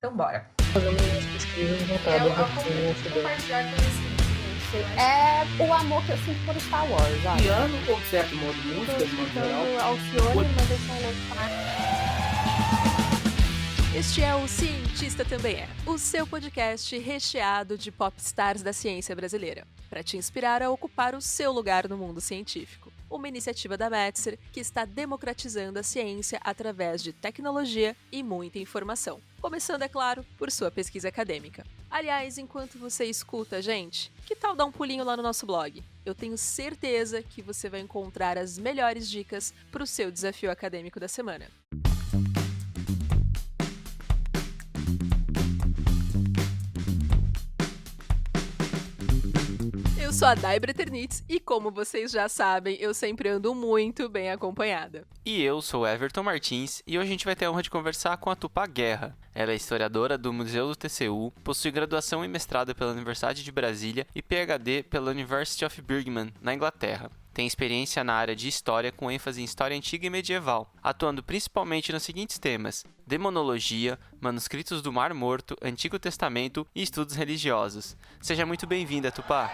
Então bora. Fazendo umas pesquisas voltadas Eu compartilhar conhecimento. É o amor que eu sinto por Star Wars, olha. piano ou certo modo de música, Tô de modo geral. escutando Alcione, mas eu sou um louco falar. Este é o Cientista Também É, o seu podcast recheado de popstars da ciência brasileira, para te inspirar a ocupar o seu lugar no mundo científico. Uma iniciativa da Metzer que está democratizando a ciência através de tecnologia e muita informação. Começando, é claro, por sua pesquisa acadêmica. Aliás, enquanto você escuta a gente, que tal dar um pulinho lá no nosso blog? Eu tenho certeza que você vai encontrar as melhores dicas para o seu desafio acadêmico da semana. Eu sou a Dai Breternitz e, como vocês já sabem, eu sempre ando muito bem acompanhada. E eu sou Everton Martins e hoje a gente vai ter a honra de conversar com a Tupá Guerra. Ela é historiadora do Museu do TCU, possui graduação e mestrado pela Universidade de Brasília e PhD pela University of Birmingham, na Inglaterra. Tem experiência na área de História com ênfase em História Antiga e Medieval, atuando principalmente nos seguintes temas: demonologia, manuscritos do Mar Morto, Antigo Testamento e estudos religiosos. Seja muito bem-vinda, Tupá!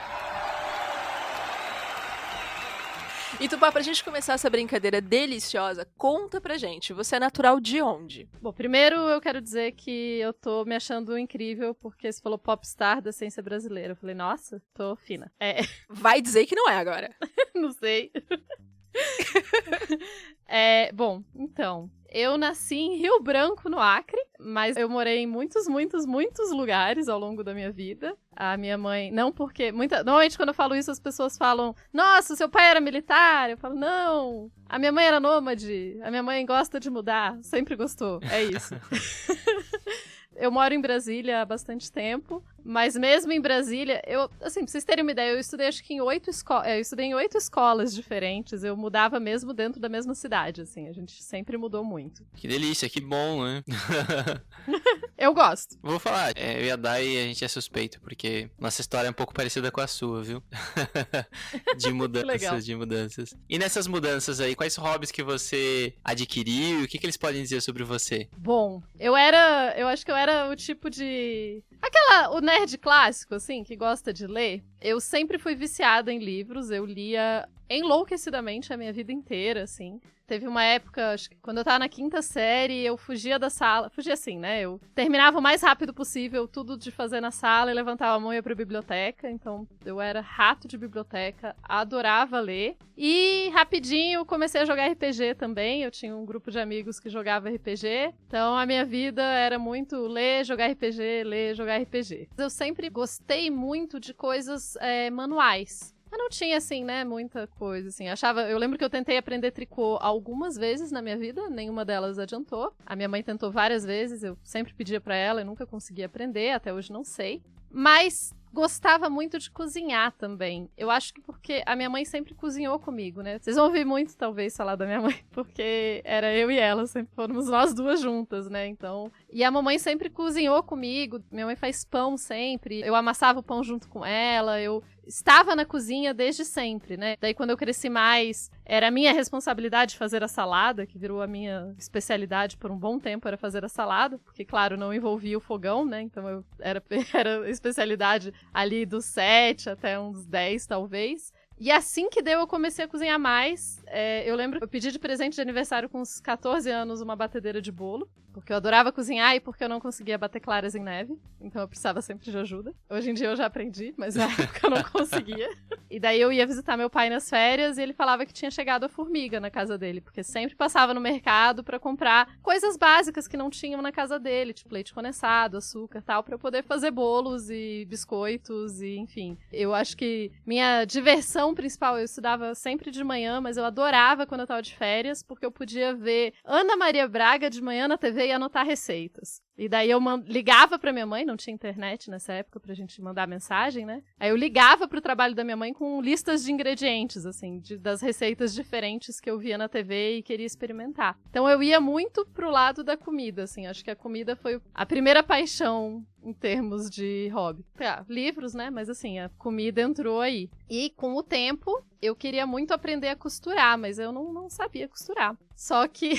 E Tupá, pra gente começar essa brincadeira deliciosa, conta pra gente, você é natural de onde? Bom, primeiro eu quero dizer que eu tô me achando incrível porque você falou popstar da ciência brasileira. Eu falei, nossa, tô fina. Vai dizer que não é agora. Não sei. Bom, então, eu nasci em Rio Branco, no Acre, mas eu morei em muitos lugares ao longo da minha vida. A minha mãe, não porque... Normalmente quando eu falo isso as pessoas falam, nossa, seu pai era militar? Eu falo, não, a minha mãe era nômade, a minha mãe gosta de mudar, sempre gostou, é isso. Eu moro em Brasília há bastante tempo, mas mesmo em Brasília, pra vocês terem uma ideia, eu estudei acho que eu estudei em 8 escolas diferentes, eu mudava mesmo dentro da mesma cidade, assim, a gente sempre mudou muito. Que delícia, que bom, né? Eu gosto. Vou falar, eu e a Dai, a gente é suspeito, porque nossa história é um pouco parecida com a sua, viu? Legal. De mudanças. E nessas mudanças aí, quais hobbies que você adquiriu e o que eles podem dizer sobre você? Bom, eu acho que eu era o tipo de... o nerd clássico, assim, que gosta de ler. Eu sempre fui viciada em livros, eu lia enlouquecidamente a minha vida inteira, assim. Teve uma época, acho que quando eu tava na 5ª série, eu fugia da sala. Fugia assim, né? Eu terminava o mais rápido possível tudo de fazer na sala e levantava a mão e ia pra biblioteca. Então, eu era rato de biblioteca, adorava ler. E, rapidinho, comecei a jogar RPG também. Eu tinha um grupo de amigos que jogava RPG. Então, a minha vida era muito ler, jogar RPG. Eu sempre gostei muito de coisas manuais. Eu não tinha, assim, né, muita coisa, assim. Eu lembro que eu tentei aprender tricô algumas vezes na minha vida, nenhuma delas adiantou. A minha mãe tentou várias vezes, eu sempre pedia pra ela e nunca conseguia aprender, até hoje não sei. Mas gostava muito de cozinhar também. Eu acho que porque a minha mãe sempre cozinhou comigo, né? Vocês vão ouvir muito, talvez, falar da minha mãe, porque era eu e ela, sempre fomos nós duas juntas, né? Então... E a mamãe sempre cozinhou comigo, minha mãe faz pão sempre, eu amassava o pão junto com ela, eu estava na cozinha desde sempre, né? Daí quando eu cresci mais, era a minha responsabilidade fazer a salada, que virou a minha especialidade por um bom tempo, era fazer a salada, porque claro, não envolvia o fogão, né? Então eu era a especialidade ali dos 7 até uns 10 talvez. E assim que deu, eu comecei a cozinhar mais. Eu lembro que eu pedi de presente de aniversário com uns 14 anos uma batedeira de bolo, porque eu adorava cozinhar e porque eu não conseguia bater claras em neve, então eu precisava sempre de ajuda. Hoje em dia eu já aprendi, mas na época eu não conseguia. E daí eu ia visitar meu pai nas férias e ele falava que tinha chegado a formiga na casa dele, porque sempre passava no mercado pra comprar coisas básicas que não tinham na casa dele, tipo leite condensado, açúcar e tal, pra eu poder fazer bolos e biscoitos e enfim. Eu acho que minha diversão principal, eu estudava sempre de manhã, mas eu adorava quando eu tava de férias, porque eu podia ver Ana Maria Braga de manhã na TV e anotar receitas. E daí eu ligava pra minha mãe, não tinha internet nessa época pra gente mandar mensagem, né? Aí eu ligava pro trabalho da minha mãe com listas de ingredientes, assim, das receitas diferentes que eu via na TV e queria experimentar. Então eu ia muito pro lado da comida, assim, acho que a comida foi a primeira paixão em termos de hobby. Livros, né? Mas assim, a comida entrou aí. E com o tempo, eu queria muito aprender a costurar, mas eu não sabia costurar. Só que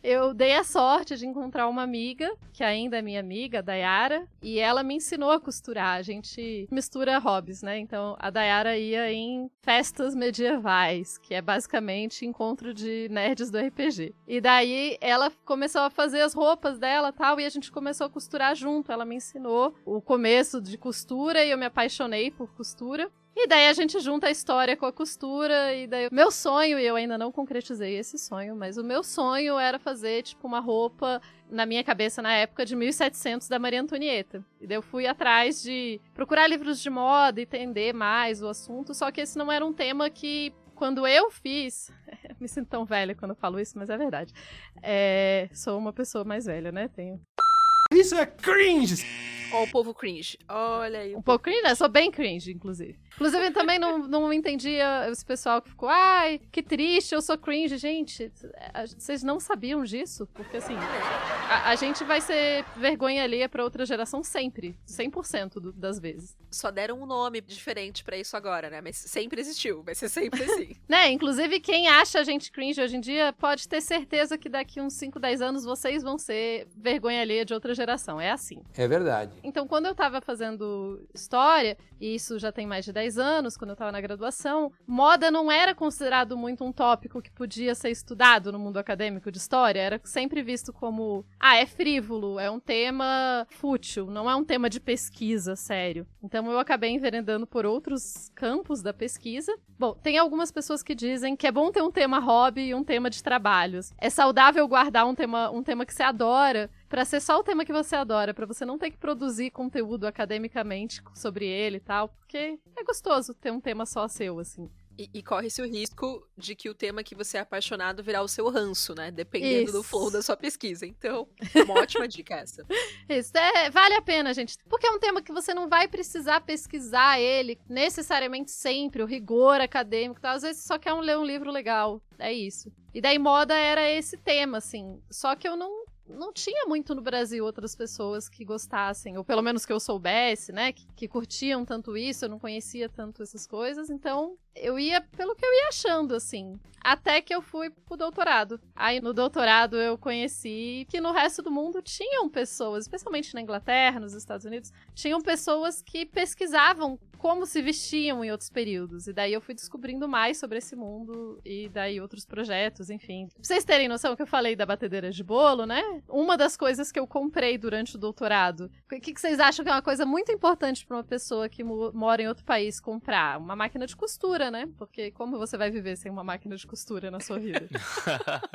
eu dei a sorte de encontrar uma amiga, que ainda é minha amiga, a Dayara, e ela me ensinou a costurar. A gente mistura hobbies, né? Então, a Dayara ia em festas medievais, que é basicamente encontro de nerds do RPG. E daí, ela começou a fazer as roupas dela e tal, e a gente começou a costurar junto. Ela me ensinou o começo de costura e eu me apaixonei por costura. E daí a gente junta a história com a costura, e daí meu sonho, e eu ainda não concretizei esse sonho, mas o meu sonho era fazer, tipo, uma roupa, na minha cabeça na época, de 1700 da Maria Antonieta. E daí eu fui atrás de procurar livros de moda, entender mais o assunto, só que esse não era um tema que, quando eu fiz... me sinto tão velha quando eu falo isso, mas é verdade. Sou uma pessoa mais velha, né? Isso é cringe! Ó, o povo cringe. Olha aí. Um pouco cringe, né? Sou bem cringe, inclusive. Inclusive, eu também não entendia esse pessoal que ficou, ai, que triste, eu sou cringe. Gente, vocês não sabiam disso? Porque, assim, a gente vai ser vergonha alheia pra outra geração sempre. 100% das vezes. Só deram um nome diferente pra isso agora, né? Mas sempre existiu, vai ser sempre assim. Né? Inclusive, quem acha a gente cringe hoje em dia, pode ter certeza que daqui uns 5, 10 anos vocês vão ser vergonha alheia de outra geração. É assim. É verdade. Então, quando eu tava fazendo história, e isso já tem mais de 10 anos, quando eu tava na graduação, moda não era considerado muito um tópico que podia ser estudado no mundo acadêmico de história, era sempre visto como, é frívolo, é um tema fútil, não é um tema de pesquisa sério. Então, eu acabei enveredando por outros campos da pesquisa. Bom, tem algumas pessoas que dizem que é bom ter um tema hobby e um tema de trabalhos. É saudável guardar um tema que você adora, pra ser só o tema que você adora, pra você não ter que produzir conteúdo academicamente sobre ele e tal, porque é gostoso ter um tema só seu, assim. E corre-se o risco de que o tema que você é apaixonado virar o seu ranço, né? Dependendo do flow da sua pesquisa. Então, é uma ótima dica essa. Isso, vale a pena, gente. Porque é um tema que você não vai precisar pesquisar ele necessariamente sempre, o rigor acadêmico e tal. Às vezes você só quer ler um livro legal. É isso. E daí moda era esse tema, assim. Só que eu não tinha muito no Brasil outras pessoas que gostassem, ou pelo menos que eu soubesse, né, que curtiam tanto isso, eu não conhecia tanto essas coisas, então eu ia pelo que eu ia achando, assim, até que eu fui pro doutorado. Aí no doutorado eu conheci que no resto do mundo tinham pessoas, especialmente na Inglaterra, nos Estados Unidos, tinham pessoas que pesquisavam como se vestiam em outros períodos. E daí eu fui descobrindo mais sobre esse mundo e daí outros projetos, enfim. Pra vocês terem noção que eu falei da batedeira de bolo, né? Uma das coisas que eu comprei durante o doutorado, o que vocês acham que é uma coisa muito importante pra uma pessoa que mora em outro país comprar? Uma máquina de costura, né? Porque como você vai viver sem uma máquina de costura na sua vida?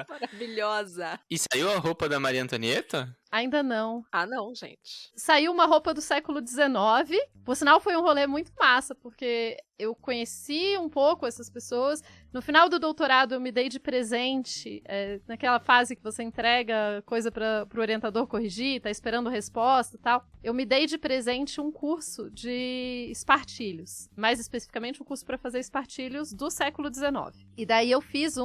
Maravilhosa. E saiu a roupa da Maria Antonieta? Ainda não. Ah, não, gente. Saiu uma roupa do século XIX. Por sinal, foi um rolê muito massa, porque eu conheci um pouco essas pessoas. No final do doutorado, eu me dei de presente, naquela fase que você entrega coisa para o orientador corrigir, tá esperando a resposta e tal. Eu me dei de presente um curso de espartilhos. Mais especificamente, um curso para fazer espartilhos do século XIX. E daí eu fiz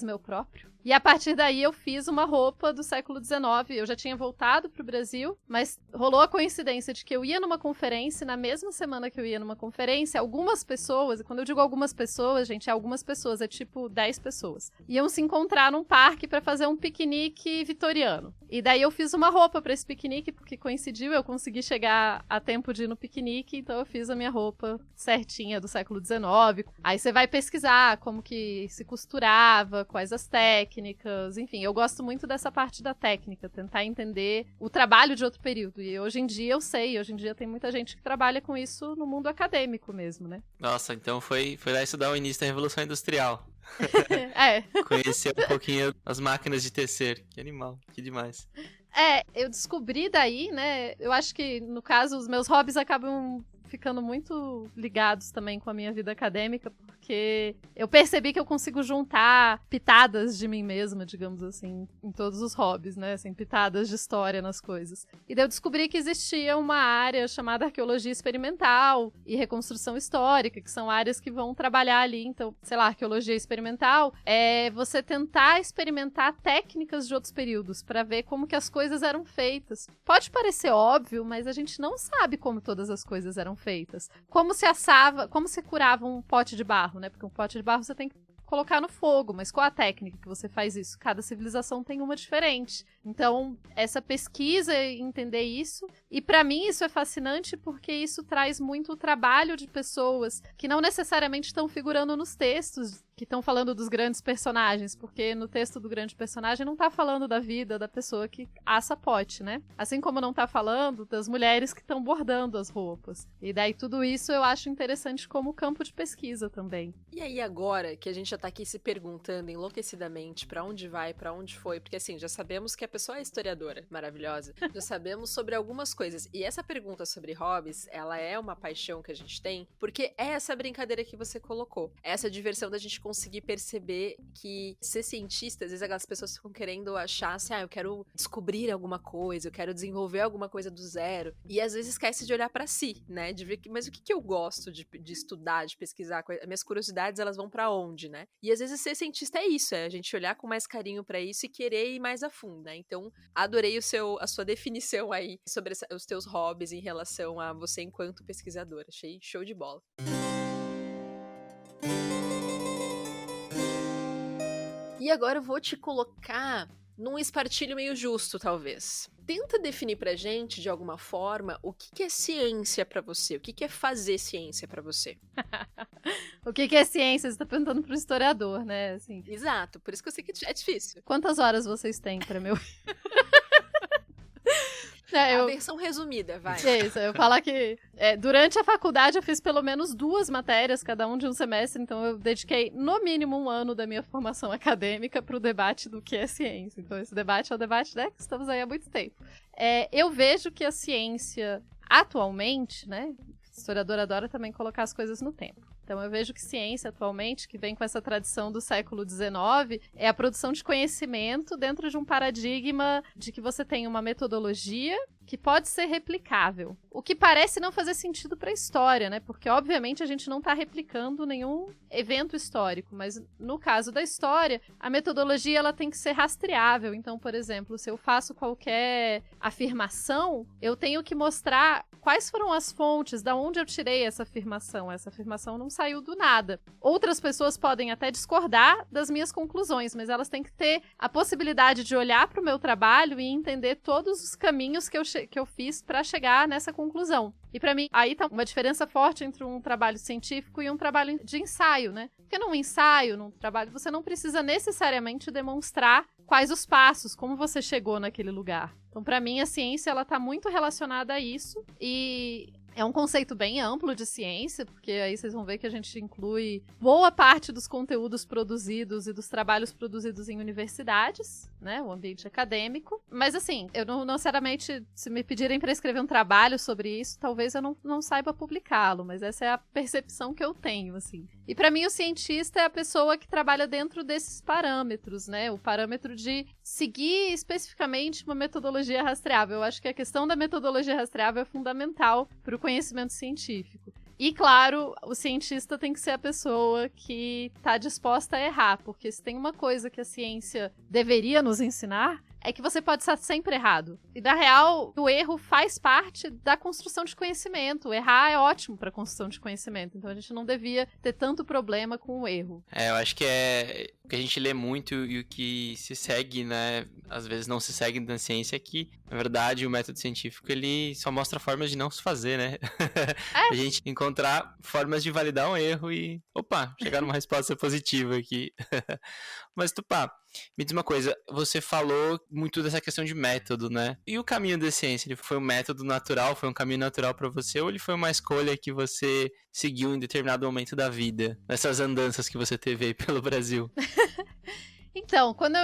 meu próprio. E a partir daí eu fiz uma roupa do século XIX. Eu já tinha voltado pro Brasil, mas rolou a coincidência de que eu ia numa conferência, na mesma semana que eu ia numa conferência, algumas pessoas, e quando eu digo algumas pessoas, gente, é algumas pessoas, é tipo 10 pessoas, iam se encontrar num parque pra fazer um piquenique vitoriano. E daí eu fiz uma roupa pra esse piquenique, porque coincidiu, eu consegui chegar a tempo de ir no piquenique, então eu fiz a minha roupa certinha do século XIX. Aí você vai pesquisar como que se costurava, quais as técnicas, enfim, eu gosto muito dessa parte da técnica, tentar entender o trabalho de outro período. E hoje em dia eu sei, hoje em dia tem muita gente que trabalha com isso no mundo acadêmico mesmo, né? Nossa, então foi lá estudar o início da Revolução Industrial. É. Conhecer um pouquinho as máquinas de tecer. Que animal, que demais. Eu descobri daí, né? Eu acho que, no caso, os meus hobbies acabam ficando muito ligados também com a minha vida acadêmica, porque eu percebi que eu consigo juntar pitadas de mim mesma, digamos assim, em todos os hobbies, né? Assim, pitadas de história nas coisas. E daí eu descobri que existia uma área chamada arqueologia experimental e reconstrução histórica, que são áreas que vão trabalhar ali. Então, sei lá, arqueologia experimental é você tentar experimentar técnicas de outros períodos para ver como que as coisas eram feitas. Pode parecer óbvio, mas a gente não sabe como todas as coisas eram feitas. Como se assava, como se curava um pote de barro, né? Porque um pote de barro você tem que colocar no fogo, mas qual a técnica que você faz isso? Cada civilização tem uma diferente. Então, essa pesquisa, entender isso, e pra mim isso é fascinante porque isso traz muito o trabalho de pessoas que não necessariamente estão figurando nos textos, que estão falando dos grandes personagens, porque no texto do grande personagem não tá falando da vida da pessoa que assa pote, né? Assim como não tá falando das mulheres que estão bordando as roupas. E daí tudo isso eu acho interessante como campo de pesquisa também. E aí agora que a gente já tá aqui se perguntando enlouquecidamente pra onde vai, pra onde foi, porque assim, já sabemos que a pessoa é historiadora, maravilhosa, já sabemos sobre algumas coisas, e essa pergunta sobre hobbies, ela é uma paixão que a gente tem, porque é essa brincadeira que você colocou, essa diversão da gente conseguir perceber que ser cientista, às vezes aquelas pessoas ficam querendo achar assim, eu quero descobrir alguma coisa, eu quero desenvolver alguma coisa do zero, e às vezes esquece de olhar pra si, né, de ver mas o que eu gosto de estudar, de pesquisar, minhas curiosidades, elas vão pra onde, né, e às vezes ser cientista é isso, é a gente olhar com mais carinho pra isso e querer ir mais a fundo, né, então adorei a sua definição aí sobre os teus hobbies em relação a você enquanto pesquisadora, achei show de bola. E agora eu vou te colocar num espartilho meio justo, talvez. Tenta definir pra gente, de alguma forma, o que é ciência pra você, o que é fazer ciência pra você. O que é ciência? Você tá perguntando pro historiador, né? Assim. Exato, por isso que eu sei que é difícil. Quantas horas vocês têm pra meu... A versão resumida, vai. Isso, eu falar que durante a faculdade eu fiz pelo menos 2 matérias, cada um de um semestre, então eu dediquei no mínimo 1 ano da minha formação acadêmica pro debate do que é ciência. Então esse debate é o debate, né, que estamos aí há muito tempo. Eu vejo que a ciência, atualmente, né, a historiadora adora também colocar as coisas no tempo. Então eu vejo que ciência atualmente, que vem com essa tradição do século XIX, é a produção de conhecimento dentro de um paradigma de que você tem uma metodologia que pode ser replicável. O que parece não fazer sentido para a história, né? Porque, obviamente, a gente não está replicando nenhum evento histórico, mas no caso da história, a metodologia ela tem que ser rastreável. Então, por exemplo, se eu faço qualquer afirmação, eu tenho que mostrar quais foram as fontes, da onde eu tirei essa afirmação. Essa afirmação não saiu do nada. Outras pessoas podem até discordar das minhas conclusões, mas elas têm que ter a possibilidade de olhar para o meu trabalho e entender todos os caminhos que eu fiz para chegar nessa conclusão. E para mim, aí tá uma diferença forte entre um trabalho científico e um trabalho de ensaio, né? Porque num ensaio, num trabalho, você não precisa necessariamente demonstrar quais os passos, como você chegou naquele lugar. Então, para mim, a ciência, ela tá muito relacionada a isso e... é um conceito bem amplo de ciência, porque aí vocês vão ver que a gente inclui boa parte dos conteúdos produzidos e dos trabalhos produzidos em universidades, né, o ambiente acadêmico. Mas assim, eu não necessariamente, se me pedirem para escrever um trabalho sobre isso, talvez eu não saiba publicá-lo, mas essa é a percepção que eu tenho, assim. E para mim o cientista é a pessoa que trabalha dentro desses parâmetros, né, o parâmetro de seguir especificamente uma metodologia rastreável. Eu acho que a questão da metodologia rastreável é fundamental para o conhecimento científico. E, claro, o cientista tem que ser a pessoa que está disposta a errar, porque se tem uma coisa que a ciência deveria nos ensinar, é que você pode estar sempre errado. E, na real, o erro faz parte da construção de conhecimento. Errar é ótimo para a construção de conhecimento. Então, a gente não devia ter tanto problema com o erro. Eu acho que é o que a gente lê muito e o que se segue, né? Às vezes não se segue na ciência, que, na verdade, o método científico, ele só mostra formas de não se fazer, né? A gente encontrar formas de validar um erro e, chegar numa resposta positiva aqui. Mas, Tupá, me diz uma coisa, você falou muito dessa questão de método, né? E o caminho da ciência, ele foi um método natural, foi um caminho natural pra você, ou ele foi uma escolha que você seguiu em determinado momento da vida, nessas andanças que você teve aí pelo Brasil? Então, quando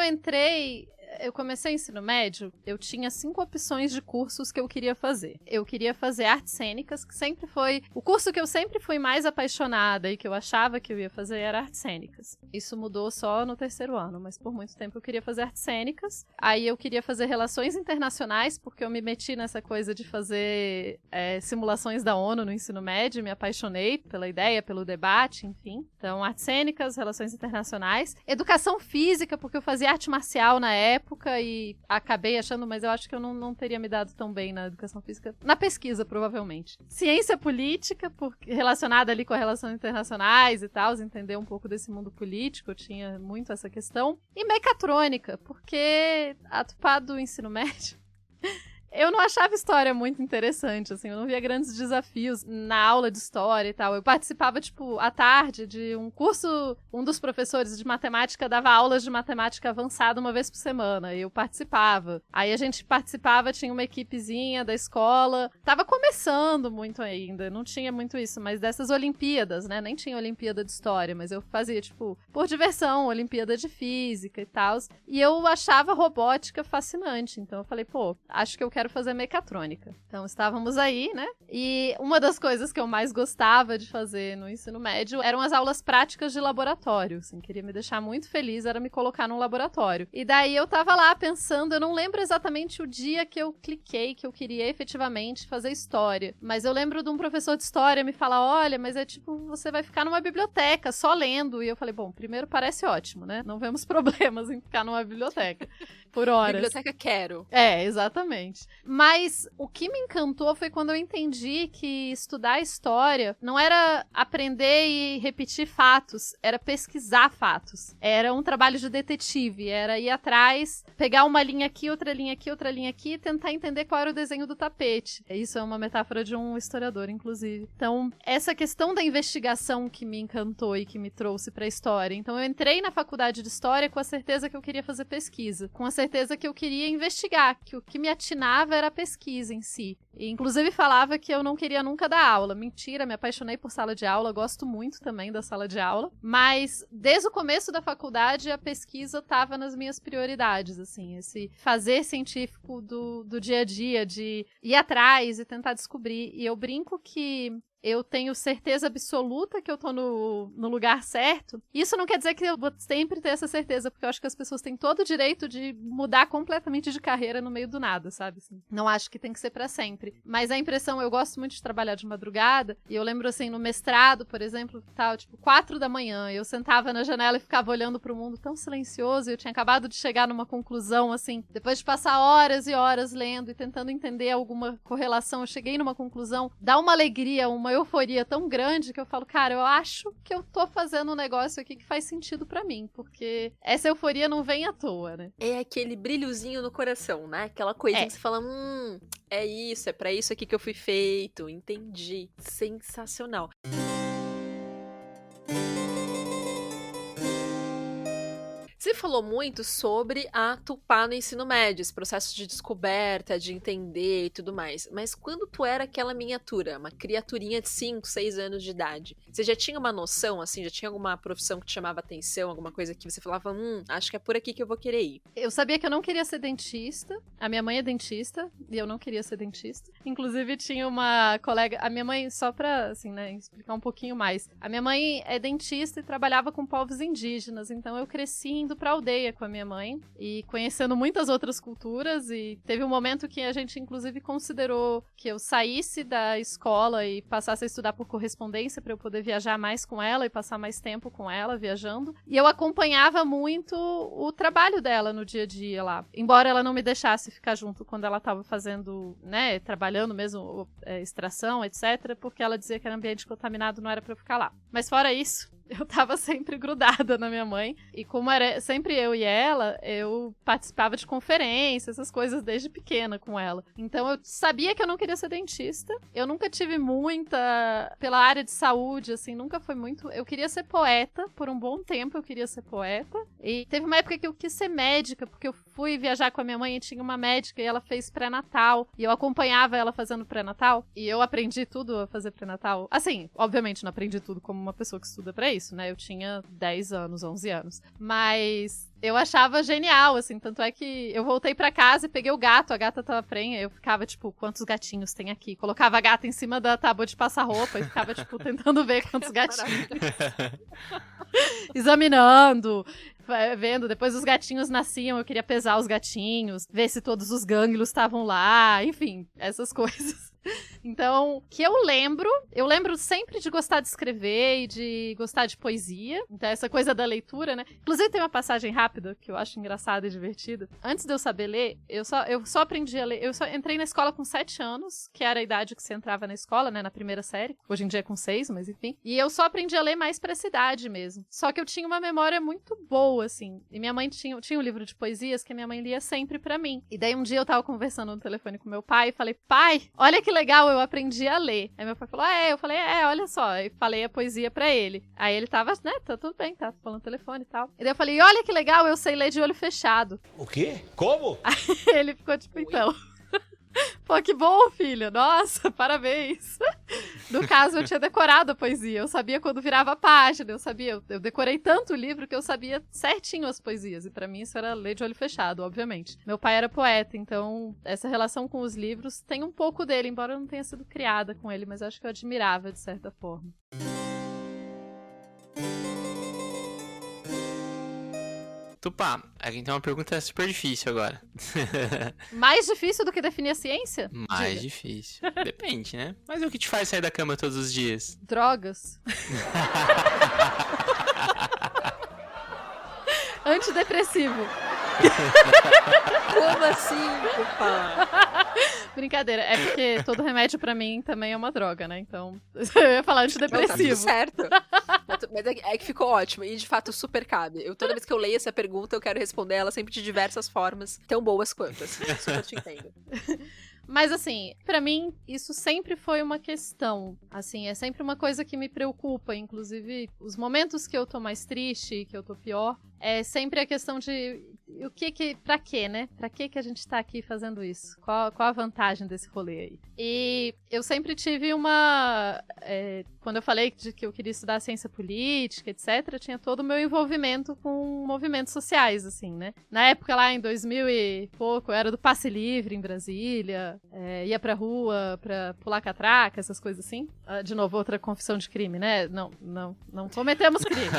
eu comecei ensino médio, eu tinha 5 opções de cursos que eu queria fazer. Eu queria fazer artes cênicas, que sempre foi... o curso que eu sempre fui mais apaixonada e que eu achava que eu ia fazer era artes cênicas. Isso mudou só no 3º ano, mas por muito tempo eu queria fazer artes cênicas. Aí eu queria fazer relações internacionais, porque eu me meti nessa coisa de fazer simulações da ONU no ensino médio, me apaixonei pela ideia, pelo debate, enfim. Então, artes cênicas, relações internacionais. Educação física, porque eu fazia arte marcial na época, época e acabei achando, mas eu acho que eu não teria me dado tão bem na educação física. Na pesquisa, provavelmente. Ciência política, relacionada ali com as relações internacionais e tal, entender um pouco desse mundo político, eu tinha muito essa questão. E mecatrônica, porque a Tupá do ensino médio... Eu não achava história muito interessante, assim, eu não via grandes desafios na aula de história e tal. Eu participava, tipo, à tarde de um curso, um dos professores de matemática dava aulas de matemática avançada uma vez por semana, e eu participava. Aí a gente participava, tinha uma equipezinha da escola, tava começando muito ainda, não tinha muito isso, mas dessas Olimpíadas, né, nem tinha Olimpíada de História, mas eu fazia, tipo, por diversão, Olimpíada de Física e tal, e eu achava robótica fascinante, então eu falei, pô, acho que eu quero fazer mecatrônica. Então estávamos aí, né? E uma das coisas que eu mais gostava de fazer no ensino médio eram as aulas práticas de laboratório. Assim, queria me deixar muito feliz, era me colocar num laboratório. E daí eu tava lá pensando, eu não lembro exatamente o dia que eu cliquei, que eu queria efetivamente fazer história. Mas eu lembro de um professor de história me falar, olha, mas é tipo, você vai ficar numa biblioteca só lendo. E eu falei, bom, primeiro parece ótimo, né? Não vemos problemas em ficar numa biblioteca por horas. Biblioteca quero. É, exatamente. Mas o que me encantou foi quando eu entendi que estudar história não era aprender e repetir fatos, era pesquisar fatos. Era um trabalho de detetive, era ir atrás, pegar uma linha aqui, outra linha aqui, outra linha aqui e tentar entender qual era o desenho do tapete. Isso é uma metáfora de um historiador, inclusive. Então, essa questão da investigação que me encantou e que me trouxe pra história. Então, eu entrei na faculdade de história com a certeza que eu queria fazer pesquisa, com a certeza que eu queria investigar, que o que me atinava era a pesquisa em si. E, inclusive, falava que eu não queria nunca dar aula. Mentira, me apaixonei por sala de aula, gosto muito também da sala de aula. Mas, desde o começo da faculdade, a pesquisa estava nas minhas prioridades, assim. Esse fazer científico do dia a dia, de ir atrás e tentar descobrir. E eu brinco que eu tenho certeza absoluta que eu tô no lugar certo. Isso não quer dizer que eu vou sempre ter essa certeza, porque eu acho que as pessoas têm todo o direito de mudar completamente de carreira no meio do nada, sabe? Assim, não acho que tem que ser pra sempre. Mas a impressão, eu gosto muito de trabalhar de madrugada, e eu lembro, assim, no mestrado, por exemplo, tal, tipo, 4 da manhã, eu sentava na janela e ficava olhando pro mundo tão silencioso, e eu tinha acabado de chegar numa conclusão, assim, depois de passar horas e horas lendo e tentando entender alguma correlação, eu cheguei numa conclusão, dá uma alegria, uma euforia tão grande que eu falo, cara, eu acho que eu tô fazendo um negócio aqui que faz sentido pra mim, porque essa euforia não vem à toa, né? É aquele brilhozinho no coração, né? Aquela coisinha que você fala, é isso, é pra isso aqui que eu fui feito, entendi. Sensacional. Você falou muito sobre a Tupá no ensino médio, esse processo de descoberta, de entender e tudo mais. Mas quando tu era aquela miniatura, uma criaturinha de 5, 6 anos de idade, você já tinha uma noção, assim, já tinha alguma profissão que te chamava atenção, alguma coisa que você falava, acho que é por aqui que eu vou querer ir? Eu sabia que eu não queria ser dentista. A minha mãe é dentista e eu não queria ser dentista. Inclusive, tinha uma colega... A minha mãe, só pra, assim, né, explicar um pouquinho mais. A minha mãe é dentista e trabalhava com povos indígenas, então eu cresci indo pra aldeia com a minha mãe e conhecendo muitas outras culturas, e teve um momento que a gente inclusive considerou que eu saísse da escola e passasse a estudar por correspondência para eu poder viajar mais com ela e passar mais tempo com ela viajando, e eu acompanhava muito o trabalho dela no dia a dia lá, embora ela não me deixasse ficar junto quando ela estava fazendo, né, trabalhando mesmo, extração, etc, porque ela dizia que era ambiente contaminado, não era para eu ficar lá. Mas fora isso, eu tava sempre grudada na minha mãe. E como era sempre eu e ela, eu participava de conferências, essas coisas desde pequena com ela. Então eu sabia que eu não queria ser dentista. Eu nunca tive muita... Pela área de saúde, assim, nunca foi muito... Eu queria ser poeta. Por um bom tempo eu queria ser poeta. E teve uma época que eu quis ser médica, porque eu fui viajar com a minha mãe e tinha uma médica e ela fez pré-natal. E eu acompanhava ela fazendo pré-natal. E eu aprendi tudo a fazer pré-natal. Assim, obviamente não aprendi tudo como uma pessoa que estuda pra isso, né? Eu tinha 10 anos, 11 anos. Mas eu achava genial, assim. Tanto é que eu voltei pra casa e peguei o gato. A gata tava prenha. Eu ficava, tipo, quantos gatinhos tem aqui? Colocava a gata em cima da tábua de passar roupa e ficava, tipo, tentando ver quantos gatinhos. Examinando, vendo. Depois os gatinhos nasciam, eu queria pesar os gatinhos, ver se todos os gânglios estavam lá. Enfim, essas coisas. Então, que eu lembro sempre de gostar de escrever e de gostar de poesia. Então, essa coisa da leitura, né? Inclusive, tem uma passagem rápida rápida, que eu acho engraçada e divertida. Antes de eu saber ler, eu só aprendi a ler. Eu só entrei na escola com 7 anos, que era a idade que você entrava na escola, né? Na primeira série. Hoje em dia é com 6, mas enfim. E eu só aprendi a ler mais pra essa idade mesmo. Só que eu tinha uma memória muito boa, assim. E minha mãe tinha um livro de poesias que a minha mãe lia sempre pra mim. E daí um dia eu tava conversando no telefone com meu pai e falei, pai, olha que legal, eu aprendi a ler. Aí meu pai falou, eu falei, olha só. E falei a poesia pra ele. Aí ele tava, né, tá tudo bem, tá falando no telefone e tal. E daí eu falei, olha que legal, eu sei ler de olho fechado. O quê? Como? Aí ele ficou tipo, então... Pô, que bom, filho. Nossa, parabéns. No caso, eu tinha decorado a poesia. Eu sabia quando virava a página. Eu decorei tanto o livro que eu sabia certinho as poesias. E pra mim isso era ler de olho fechado, obviamente. Meu pai era poeta, então essa relação com os livros tem um pouco dele, embora eu não tenha sido criada com ele, mas acho que eu admirava de certa forma. Tupá, a gente tem uma pergunta super difícil agora. Mais difícil do que definir a ciência? Mais difícil. Depende, né? Mas o que te faz sair da cama todos os dias? Drogas. Antidepressivo. Como assim, Tupá? Brincadeira, é porque todo remédio pra mim também é uma droga, né? Então, eu ia falar Não, tá tudo antidepressivo. certo. Mas é que ficou ótimo. E de fato super cabe. Toda vez que eu leio essa pergunta, eu quero responder ela sempre de diversas formas, tão boas quanto. Assim, super te entendo. Mas assim, pra mim, isso sempre foi uma questão. Assim, é sempre uma coisa que me preocupa. Inclusive, os momentos que eu tô mais triste, que eu tô pior, é sempre a questão de pra quê, né? Pra que a gente tá aqui fazendo isso? Qual a vantagem desse rolê aí? E eu sempre tive quando eu falei que eu queria estudar ciência política, etc., tinha todo o meu envolvimento com movimentos sociais, assim, né? Na época, lá em 2000 e pouco, eu era do Passe Livre em Brasília, ia pra rua pra pular catraca, essas coisas assim. De novo, outra confissão de crime, né? Não cometemos crime.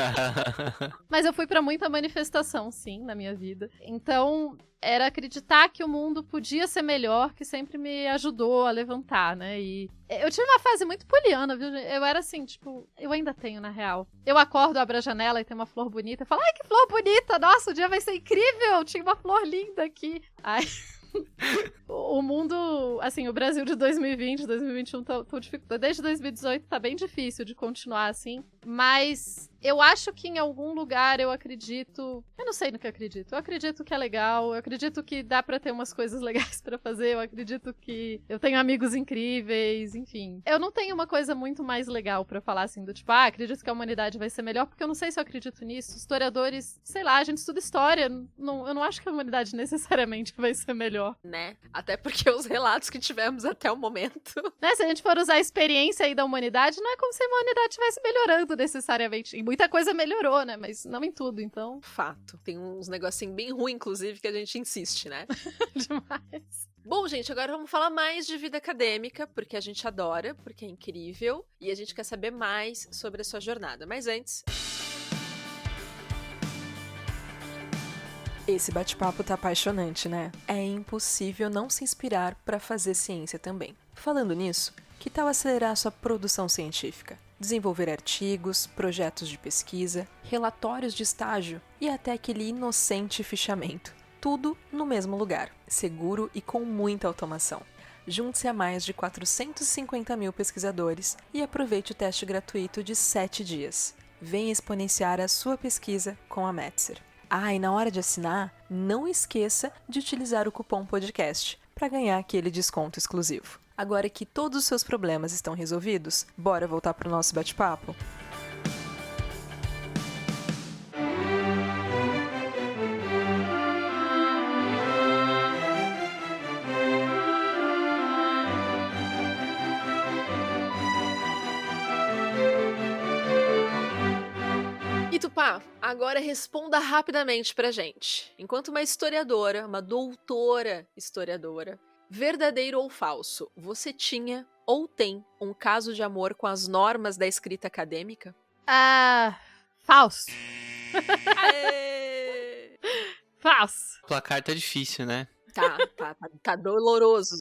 Mas eu fui pra muita manifestação, sim, na minha vida. Então, era acreditar que o mundo podia ser melhor, que sempre me ajudou a levantar, né? E eu tive uma fase muito poliana, viu? Eu era assim, tipo, eu ainda tenho, na real. Eu acordo, abro a janela e tem uma flor bonita. Eu falo, ai, que flor bonita! Nossa, o dia vai ser incrível! Tinha uma flor linda aqui. Ai... O mundo, assim, o Brasil de 2020, 2021, desde 2018 tá bem difícil de continuar assim, mas eu acho que em algum lugar eu não sei no que eu acredito que é legal, eu acredito que dá pra ter umas coisas legais pra fazer, eu acredito que eu tenho amigos incríveis, enfim. Eu não tenho uma coisa muito mais legal pra falar assim, do tipo, acredito que a humanidade vai ser melhor, porque eu não sei se eu acredito nisso. Historiadores, sei lá, a gente estuda história, eu não acho que a humanidade necessariamente vai ser melhor. Né? Até porque os relatos que tivemos até o momento. Né? Se a gente for usar a experiência aí da humanidade, não é como se a humanidade estivesse melhorando necessariamente. E muita coisa melhorou, né? Mas não em tudo, então. Fato. Tem uns negocinhos bem ruins, inclusive, que a gente insiste, né? Demais. Bom, gente, agora vamos falar mais de vida acadêmica, porque a gente adora, porque é incrível, e a gente quer saber mais sobre a sua jornada. Mas antes... Esse bate-papo tá apaixonante, né? É impossível não se inspirar para fazer ciência também. Falando nisso, que tal acelerar sua produção científica? Desenvolver artigos, projetos de pesquisa, relatórios de estágio e até aquele inocente fichamento. Tudo no mesmo lugar, seguro e com muita automação. Junte-se a mais de 450 mil pesquisadores e aproveite o teste gratuito de 7 dias. Venha exponenciar a sua pesquisa com a Metzer. E na hora de assinar, não esqueça de utilizar o cupom podcast para ganhar aquele desconto exclusivo. Agora que todos os seus problemas estão resolvidos, bora voltar para o nosso bate-papo? Tupá, agora responda rapidamente pra gente. Enquanto uma historiadora, uma doutora historiadora, verdadeiro ou falso, você tinha ou tem um caso de amor com as normas da escrita acadêmica? Falso. Aê! Falso. O placar tá difícil, né? Tá doloroso.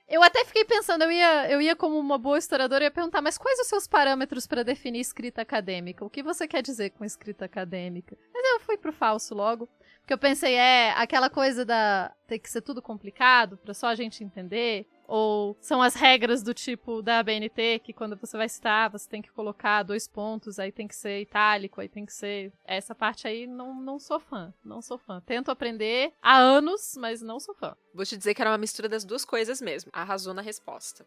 Eu até Até fiquei pensando, eu ia como uma boa historiadora, eu ia perguntar, mas quais os seus parâmetros para definir escrita acadêmica? O que você quer dizer com escrita acadêmica? Mas eu fui pro falso logo, porque eu pensei, aquela coisa da ter que ser tudo complicado pra só a gente entender, ou são as regras do tipo da ABNT, que quando você vai citar, você tem que colocar 2 pontos, aí tem que ser itálico, aí tem que ser... Essa parte aí, não sou fã, não sou fã. Tento aprender há anos, mas não sou fã. Vou te dizer que era uma mistura das duas coisas mesmo. Arrasou na resposta.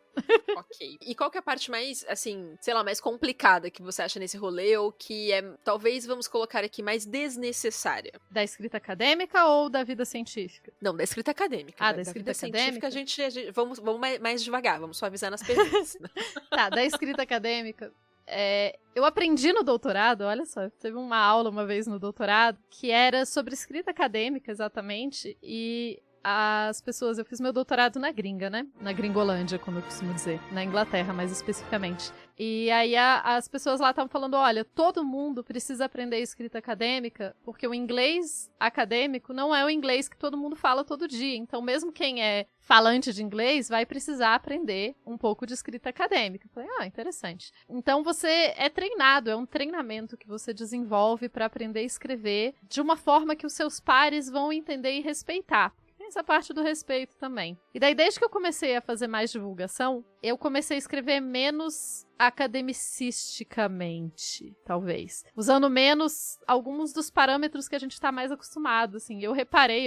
Ok. E qual que é a parte mais, assim, sei lá, mais complicada que você acha nesse rolê, ou que é, talvez, vamos colocar aqui, mais desnecessária? Da escrita acadêmica ou da vida científica? Não, da escrita acadêmica. Ah, da escrita vida acadêmica? científica, a gente vamos mais devagar, vamos suavizar nas perguntas. Tá, da escrita acadêmica... eu aprendi no doutorado, olha só, teve uma aula uma vez no doutorado que era sobre escrita acadêmica, exatamente, e as pessoas, eu fiz meu doutorado na gringa, né? Na Gringolândia, como eu costumo dizer, na Inglaterra, mais especificamente. E aí as pessoas lá estavam falando, olha, todo mundo precisa aprender escrita acadêmica, porque o inglês acadêmico não é o inglês que todo mundo fala todo dia. Então, mesmo quem é falante de inglês vai precisar aprender um pouco de escrita acadêmica. Eu falei, interessante. Então, você é treinado, é um treinamento que você desenvolve para aprender a escrever de uma forma que os seus pares vão entender e respeitar. Essa parte do respeito também. E daí, desde que eu comecei a fazer mais divulgação, eu comecei a escrever menos academicisticamente, talvez. Usando menos alguns dos parâmetros que a gente tá mais acostumado, assim. Eu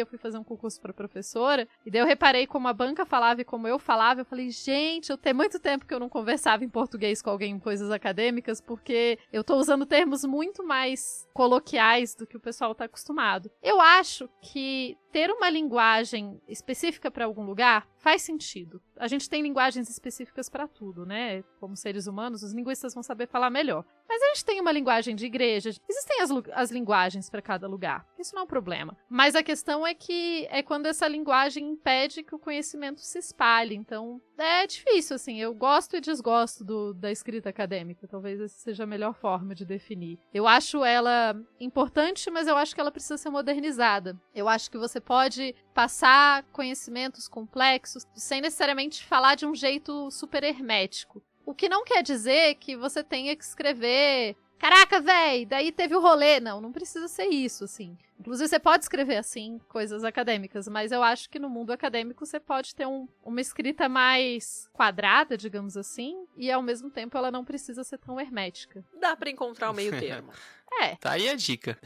fui fazer um concurso para professora, e daí eu reparei como a banca falava e como eu falava, eu falei, gente, tem muito tempo que eu não conversava em português com alguém em coisas acadêmicas, porque eu tô usando termos muito mais coloquiais do que o pessoal tá acostumado. Eu acho que ter uma linguagem específica para algum lugar faz sentido. A gente tem linguagens específicas para tudo, né? Como seres humanos, os linguistas vão saber falar melhor. Mas a gente tem uma linguagem de igreja, existem as linguagens para cada lugar. Isso não é um problema. Mas a questão é que é quando essa linguagem impede que o conhecimento se espalhe. Então, é difícil, assim. Eu gosto e desgosto da escrita acadêmica. Talvez essa seja a melhor forma de definir. Eu acho ela importante, mas eu acho que ela precisa ser modernizada. Eu acho que você pode passar conhecimentos complexos sem necessariamente falar de um jeito super hermético. O que não quer dizer que você tenha que escrever caraca, véi, daí teve o rolê. Não precisa ser isso, assim. Inclusive, você pode escrever, assim, coisas acadêmicas, mas eu acho que no mundo acadêmico você pode ter uma escrita mais quadrada, digamos assim, e ao mesmo tempo ela não precisa ser tão hermética. Dá pra encontrar o meio termo. Tá aí a dica.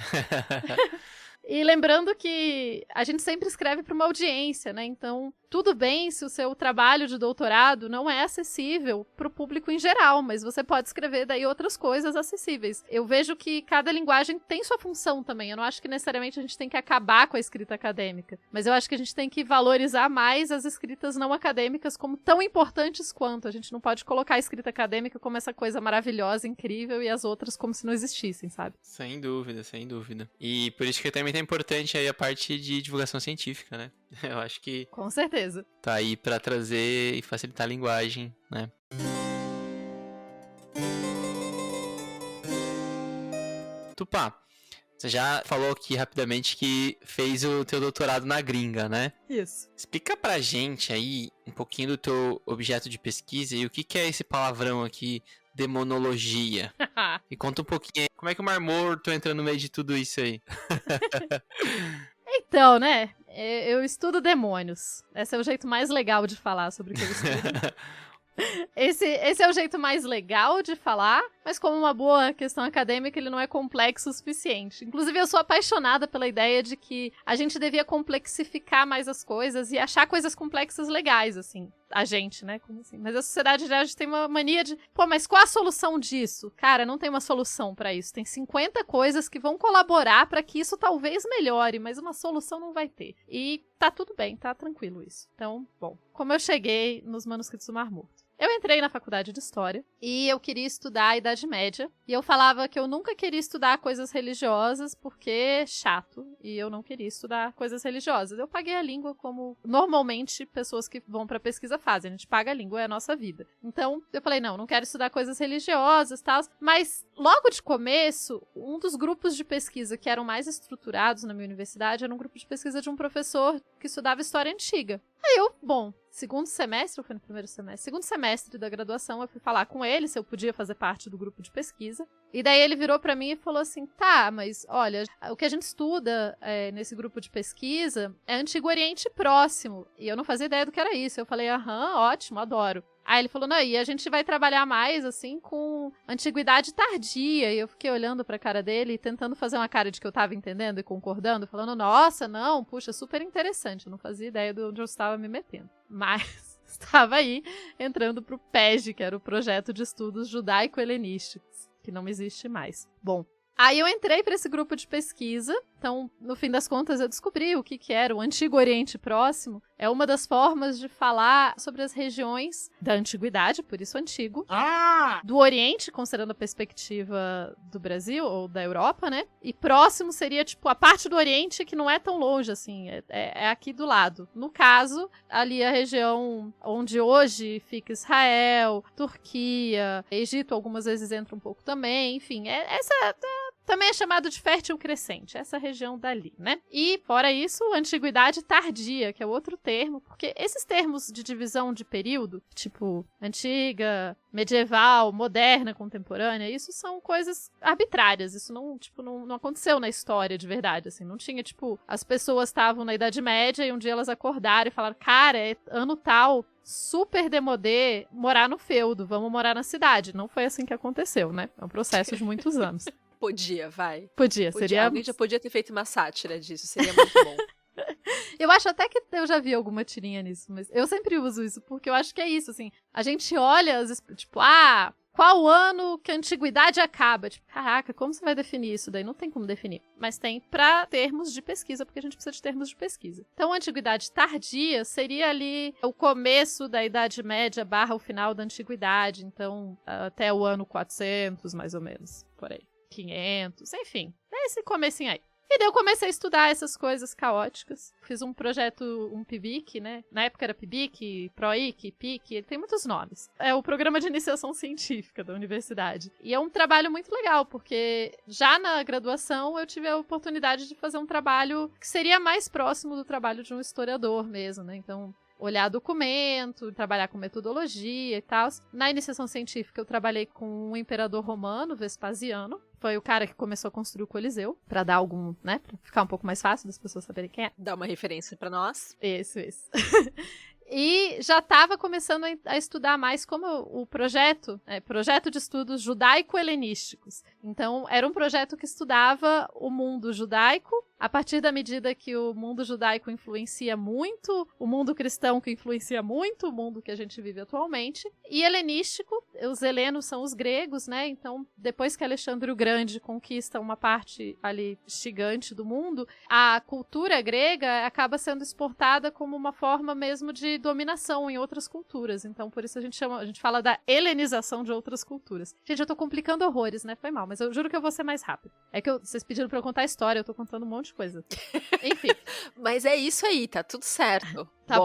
E lembrando que a gente sempre escreve para uma audiência, né? Então, tudo bem se o seu trabalho de doutorado não é acessível para o público em geral, mas você pode escrever daí outras coisas acessíveis. Eu vejo que cada linguagem tem sua função também. Eu não acho que necessariamente a gente tem que acabar com a escrita acadêmica, mas eu acho que a gente tem que valorizar mais as escritas não acadêmicas como tão importantes quanto. A gente não pode colocar a escrita acadêmica como essa coisa maravilhosa, incrível, e as outras como se não existissem, sabe? Sem dúvida, sem dúvida. E por isso que também é importante aí a parte de divulgação científica, né? Eu acho que... Com certeza. Tá aí pra trazer e facilitar a linguagem, né? Tupá, você já falou aqui rapidamente que fez o teu doutorado na gringa, né? Isso. Explica pra gente aí um pouquinho do teu objeto de pesquisa e o que é esse palavrão aqui, demonologia. E conta um pouquinho aí, como é que o Mar Morto entra no meio de tudo isso aí? Então, né? Eu estudo demônios. Esse é o jeito mais legal de falar sobre o que eu estudo. Esse é o jeito mais legal de falar, mas como uma boa questão acadêmica, ele não é complexo o suficiente. Inclusive, eu sou apaixonada pela ideia de que a gente devia complexificar mais as coisas e achar coisas complexas legais, assim. A gente, né? Como assim? Mas a sociedade já tem uma mania de... Pô, mas qual a solução disso? Cara, não tem uma solução pra isso. Tem 50 coisas que vão colaborar pra que isso talvez melhore, mas uma solução não vai ter. E tá tudo bem, tá tranquilo isso. Então, bom. Como eu cheguei nos manuscritos do Mar Morto? Eu entrei na faculdade de História e eu queria estudar a Idade Média. E eu falava que eu nunca queria estudar coisas religiosas porque é chato. E eu não queria estudar coisas religiosas. Eu paguei a língua como normalmente pessoas que vão pra pesquisa fazem. A gente paga a língua, é a nossa vida. Então, eu falei, não quero estudar coisas religiosas e tal. Mas, logo de começo, um dos grupos de pesquisa que eram mais estruturados na minha universidade era um grupo de pesquisa de um professor que estudava História Antiga. Aí eu, bom, segundo semestre, ou foi no primeiro semestre? Segundo semestre da graduação, eu fui falar com ele se eu podia fazer parte do grupo de pesquisa. E daí ele virou pra mim e falou assim, tá, mas olha, o que a gente estuda nesse grupo de pesquisa é Antigo Oriente Próximo. E eu não fazia ideia do que era isso. Eu falei, aham, ótimo, adoro. Aí ele falou, não, e a gente vai trabalhar mais, assim, com antiguidade tardia. E eu fiquei olhando pra cara dele e tentando fazer uma cara de que eu tava entendendo e concordando, falando, nossa, não, puxa, super interessante. Eu não fazia ideia de onde eu estava me metendo. Mas estava aí entrando pro PEG, que era o Projeto de Estudos Judaico-Helenísticos, que não existe mais. Bom, aí eu entrei para esse grupo de pesquisa, então, no fim das contas, eu descobri o que era o Antigo Oriente Próximo. É uma das formas de falar sobre as regiões da antiguidade, por isso antigo, do Oriente, considerando a perspectiva do Brasil ou da Europa, né? E próximo seria, tipo, a parte do Oriente que não é tão longe, assim, é aqui do lado. No caso, ali a região onde hoje fica Israel, Turquia, Egito, algumas vezes entra um pouco também, enfim, essa também é chamado de fértil crescente, essa região dali, né? E, fora isso, antiguidade tardia, que é outro termo, porque esses termos de divisão de período, tipo antiga, medieval, moderna, contemporânea, isso são coisas arbitrárias, isso não aconteceu na história de verdade, assim, não tinha, tipo, as pessoas estavam na Idade Média e um dia elas acordaram e falaram, cara, é ano tal, super demodê, morar no feudo, vamos morar na cidade. Não foi assim que aconteceu, né? É um processo de muitos anos. Podia, vai. Podia, seria... Alguém já podia ter feito uma sátira disso, seria muito bom. Eu acho até que eu já vi alguma tirinha nisso, mas eu sempre uso isso, porque eu acho que é isso, assim, a gente olha, tipo, qual ano que a antiguidade acaba? Tipo, caraca, como você vai definir isso daí? Não tem como definir. Mas tem pra termos de pesquisa, porque a gente precisa de termos de pesquisa. Então, a antiguidade tardia seria ali o começo da Idade Média / o final da antiguidade. Então, até o ano 400, mais ou menos, por aí. 500, enfim, é esse comecinho aí. E daí eu comecei a estudar essas coisas caóticas. Fiz um projeto, um PIBIC, né? Na época era PIBIC, PROIC, PIC, ele tem muitos nomes. É o Programa de Iniciação Científica da universidade. E é um trabalho muito legal, porque já na graduação eu tive a oportunidade de fazer um trabalho que seria mais próximo do trabalho de um historiador mesmo, né? Então, olhar documento, trabalhar com metodologia e tal. Na iniciação científica eu trabalhei com um imperador romano, Vespasiano. Foi o cara que começou a construir o Coliseu, pra dar algum, né, pra ficar um pouco mais fácil das pessoas saberem quem é. Dá uma referência pra nós. Isso. E já estava começando a estudar mais como o projeto de estudos judaico-helenísticos. Então, era um projeto que estudava o mundo judaico, a partir da medida que o mundo judaico influencia muito, o mundo cristão que influencia muito o mundo que a gente vive atualmente, e helenístico, os helenos são os gregos, né? Então, depois que Alexandre o Grande conquista uma parte ali gigante do mundo, a cultura grega acaba sendo exportada como uma forma mesmo de dominação em outras culturas. Então, por isso a gente fala da helenização de outras culturas. Gente, eu tô complicando horrores, né? Foi mal, mas eu juro que eu vou ser mais rápido. É que vocês pediram pra eu contar a história, eu tô contando um monte de coisa. Enfim. Mas é isso aí, tá tudo certo. Tá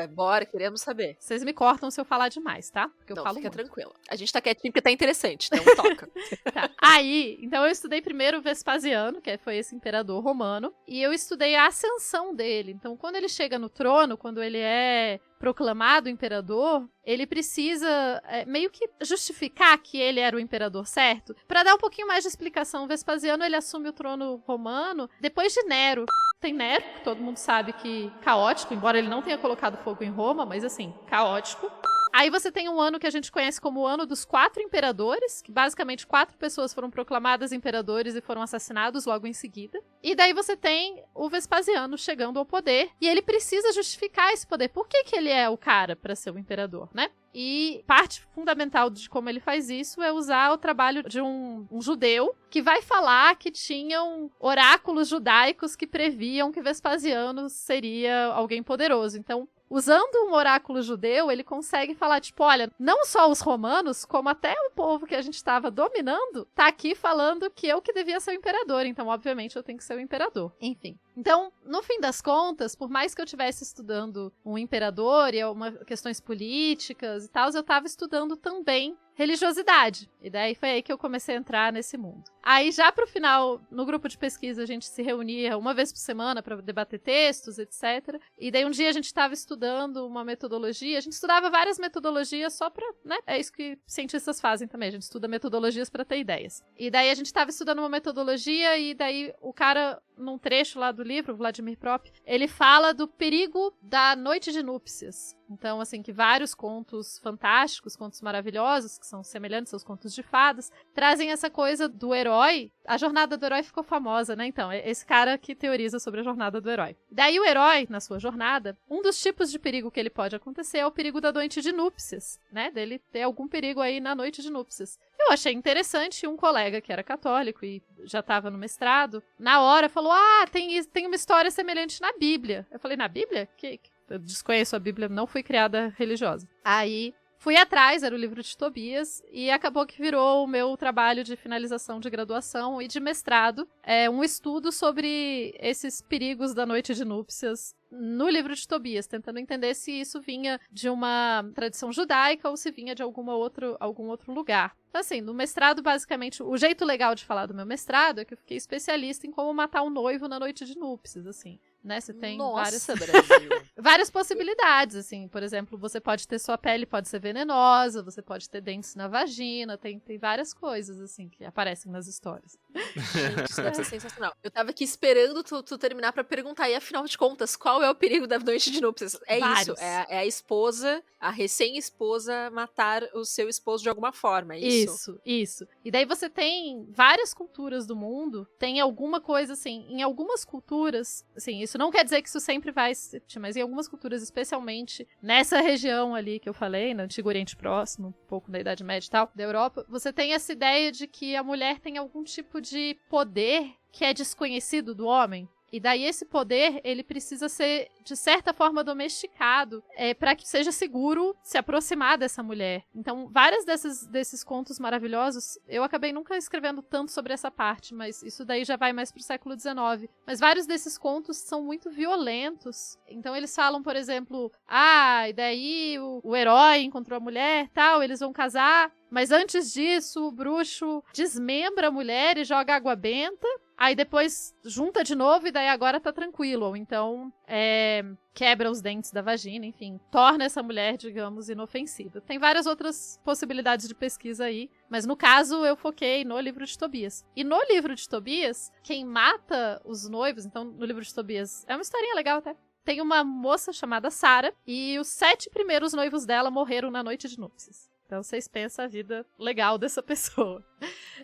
bora, queremos saber. Vocês me cortam se eu falar demais, tá? Porque eu não, falo fica muito. tranquila. A gente tá quietinho porque tá interessante, então toca. Tá. Aí, então eu estudei primeiro o Vespasiano, que foi esse imperador romano, e eu estudei a ascensão dele. Então, quando ele chega no trono, quando ele é proclamado imperador, ele precisa meio que justificar que ele era o imperador certo. Pra dar um pouquinho mais de explicação, o Vespasiano, ele assume o trono romano depois de Nero. Tem Nero, que todo mundo sabe que caótico, embora ele não tenha colocado fogo em Roma, mas assim, caótico. Aí você tem um ano que a gente conhece como o ano dos 4 imperadores, que basicamente 4 pessoas foram proclamadas imperadores e foram assassinados logo em seguida. E daí você tem o Vespasiano chegando ao poder, e ele precisa justificar esse poder. Por que ele é o cara para ser o imperador, né? E parte fundamental de como ele faz isso é usar o trabalho de um judeu que vai falar que tinham oráculos judaicos que previam que Vespasiano seria alguém poderoso. Então, usando um oráculo judeu, ele consegue falar, tipo, olha, não só os romanos, como até o povo que a gente estava dominando, tá aqui falando que eu que devia ser o imperador, então, obviamente, eu tenho que ser o imperador. Enfim. Então, no fim das contas, por mais que eu estivesse estudando um imperador e questões políticas e tal, eu estava estudando também religiosidade. E daí foi aí que eu comecei a entrar nesse mundo. Aí já pro final, no grupo de pesquisa, a gente se reunia uma vez por semana para debater textos, etc. E daí um dia a gente estava estudando uma metodologia, a gente estudava várias metodologias só pra, né? É isso que cientistas fazem também, a gente estuda metodologias para ter ideias. E daí a gente estava estudando uma metodologia e daí o cara, num trecho lá do livro, Vladimir Prop, ele fala do perigo da noite de núpcias. Então, assim, que vários contos fantásticos, contos maravilhosos, que são semelhantes aos contos de fadas, trazem essa coisa do herói. A jornada do herói ficou famosa, né? Então, é esse cara que teoriza sobre a jornada do herói. Daí o herói, na sua jornada, um dos tipos de perigo que ele pode acontecer é o perigo da noite de núpcias, né? Dele ter algum perigo aí na noite de núpcias. Eu achei interessante, um colega que era católico e já estava no mestrado, na hora falou, tem uma história semelhante na Bíblia. Eu falei, na Bíblia? Eu desconheço a Bíblia, não fui criada religiosa. Aí fui atrás, era o livro de Tobias, e acabou que virou o meu trabalho de finalização de graduação e de mestrado, um estudo sobre esses perigos da noite de núpcias no livro de Tobias, tentando entender se isso vinha de uma tradição judaica ou se vinha de algum outro lugar. Então, assim, no mestrado, basicamente, o jeito legal de falar do meu mestrado é que eu fiquei especialista em como matar um noivo na noite de núpcias, assim. Né? Você tem várias possibilidades, assim. Por exemplo, você pode ter sua pele pode ser venenosa, você pode ter dentes na vagina, tem várias coisas, assim, que aparecem nas histórias. Gente, isso deve ser sensacional. Eu tava aqui esperando tu terminar pra perguntar, e afinal de contas, qual é o perigo da noite de núpcias? É Vários. Isso, é a esposa, a recém-esposa matar o seu esposo de alguma forma, é isso? Isso. E daí você tem várias culturas do mundo, tem alguma coisa, assim, em algumas culturas, assim, isso não quer dizer que isso sempre vai ser, mas em algumas culturas, especialmente nessa região ali que eu falei, no Antigo Oriente Próximo, um pouco da Idade Média e tal, da Europa, você tem essa ideia de que a mulher tem algum tipo de poder que é desconhecido do homem. E daí esse poder, ele precisa ser, de certa forma, domesticado para que seja seguro se aproximar dessa mulher. Então, vários desses contos maravilhosos, eu acabei nunca escrevendo tanto sobre essa parte, mas isso daí já vai mais pro século XIX. Mas vários desses contos são muito violentos. Então, eles falam, por exemplo, e daí o herói encontrou a mulher, tal, eles vão casar, mas antes disso, o bruxo desmembra a mulher e joga água benta. Aí depois junta de novo e daí agora tá tranquilo. Ou então quebra os dentes da vagina, enfim. Torna essa mulher, digamos, inofensiva. Tem várias outras possibilidades de pesquisa aí. Mas no caso eu foquei no livro de Tobias. E no livro de Tobias, quem mata os noivos... Então no livro de Tobias é uma historinha legal até. Tem uma moça chamada Sara. E os 7 primeiros noivos dela morreram na noite de núpcias. Então vocês pensam a vida legal dessa pessoa.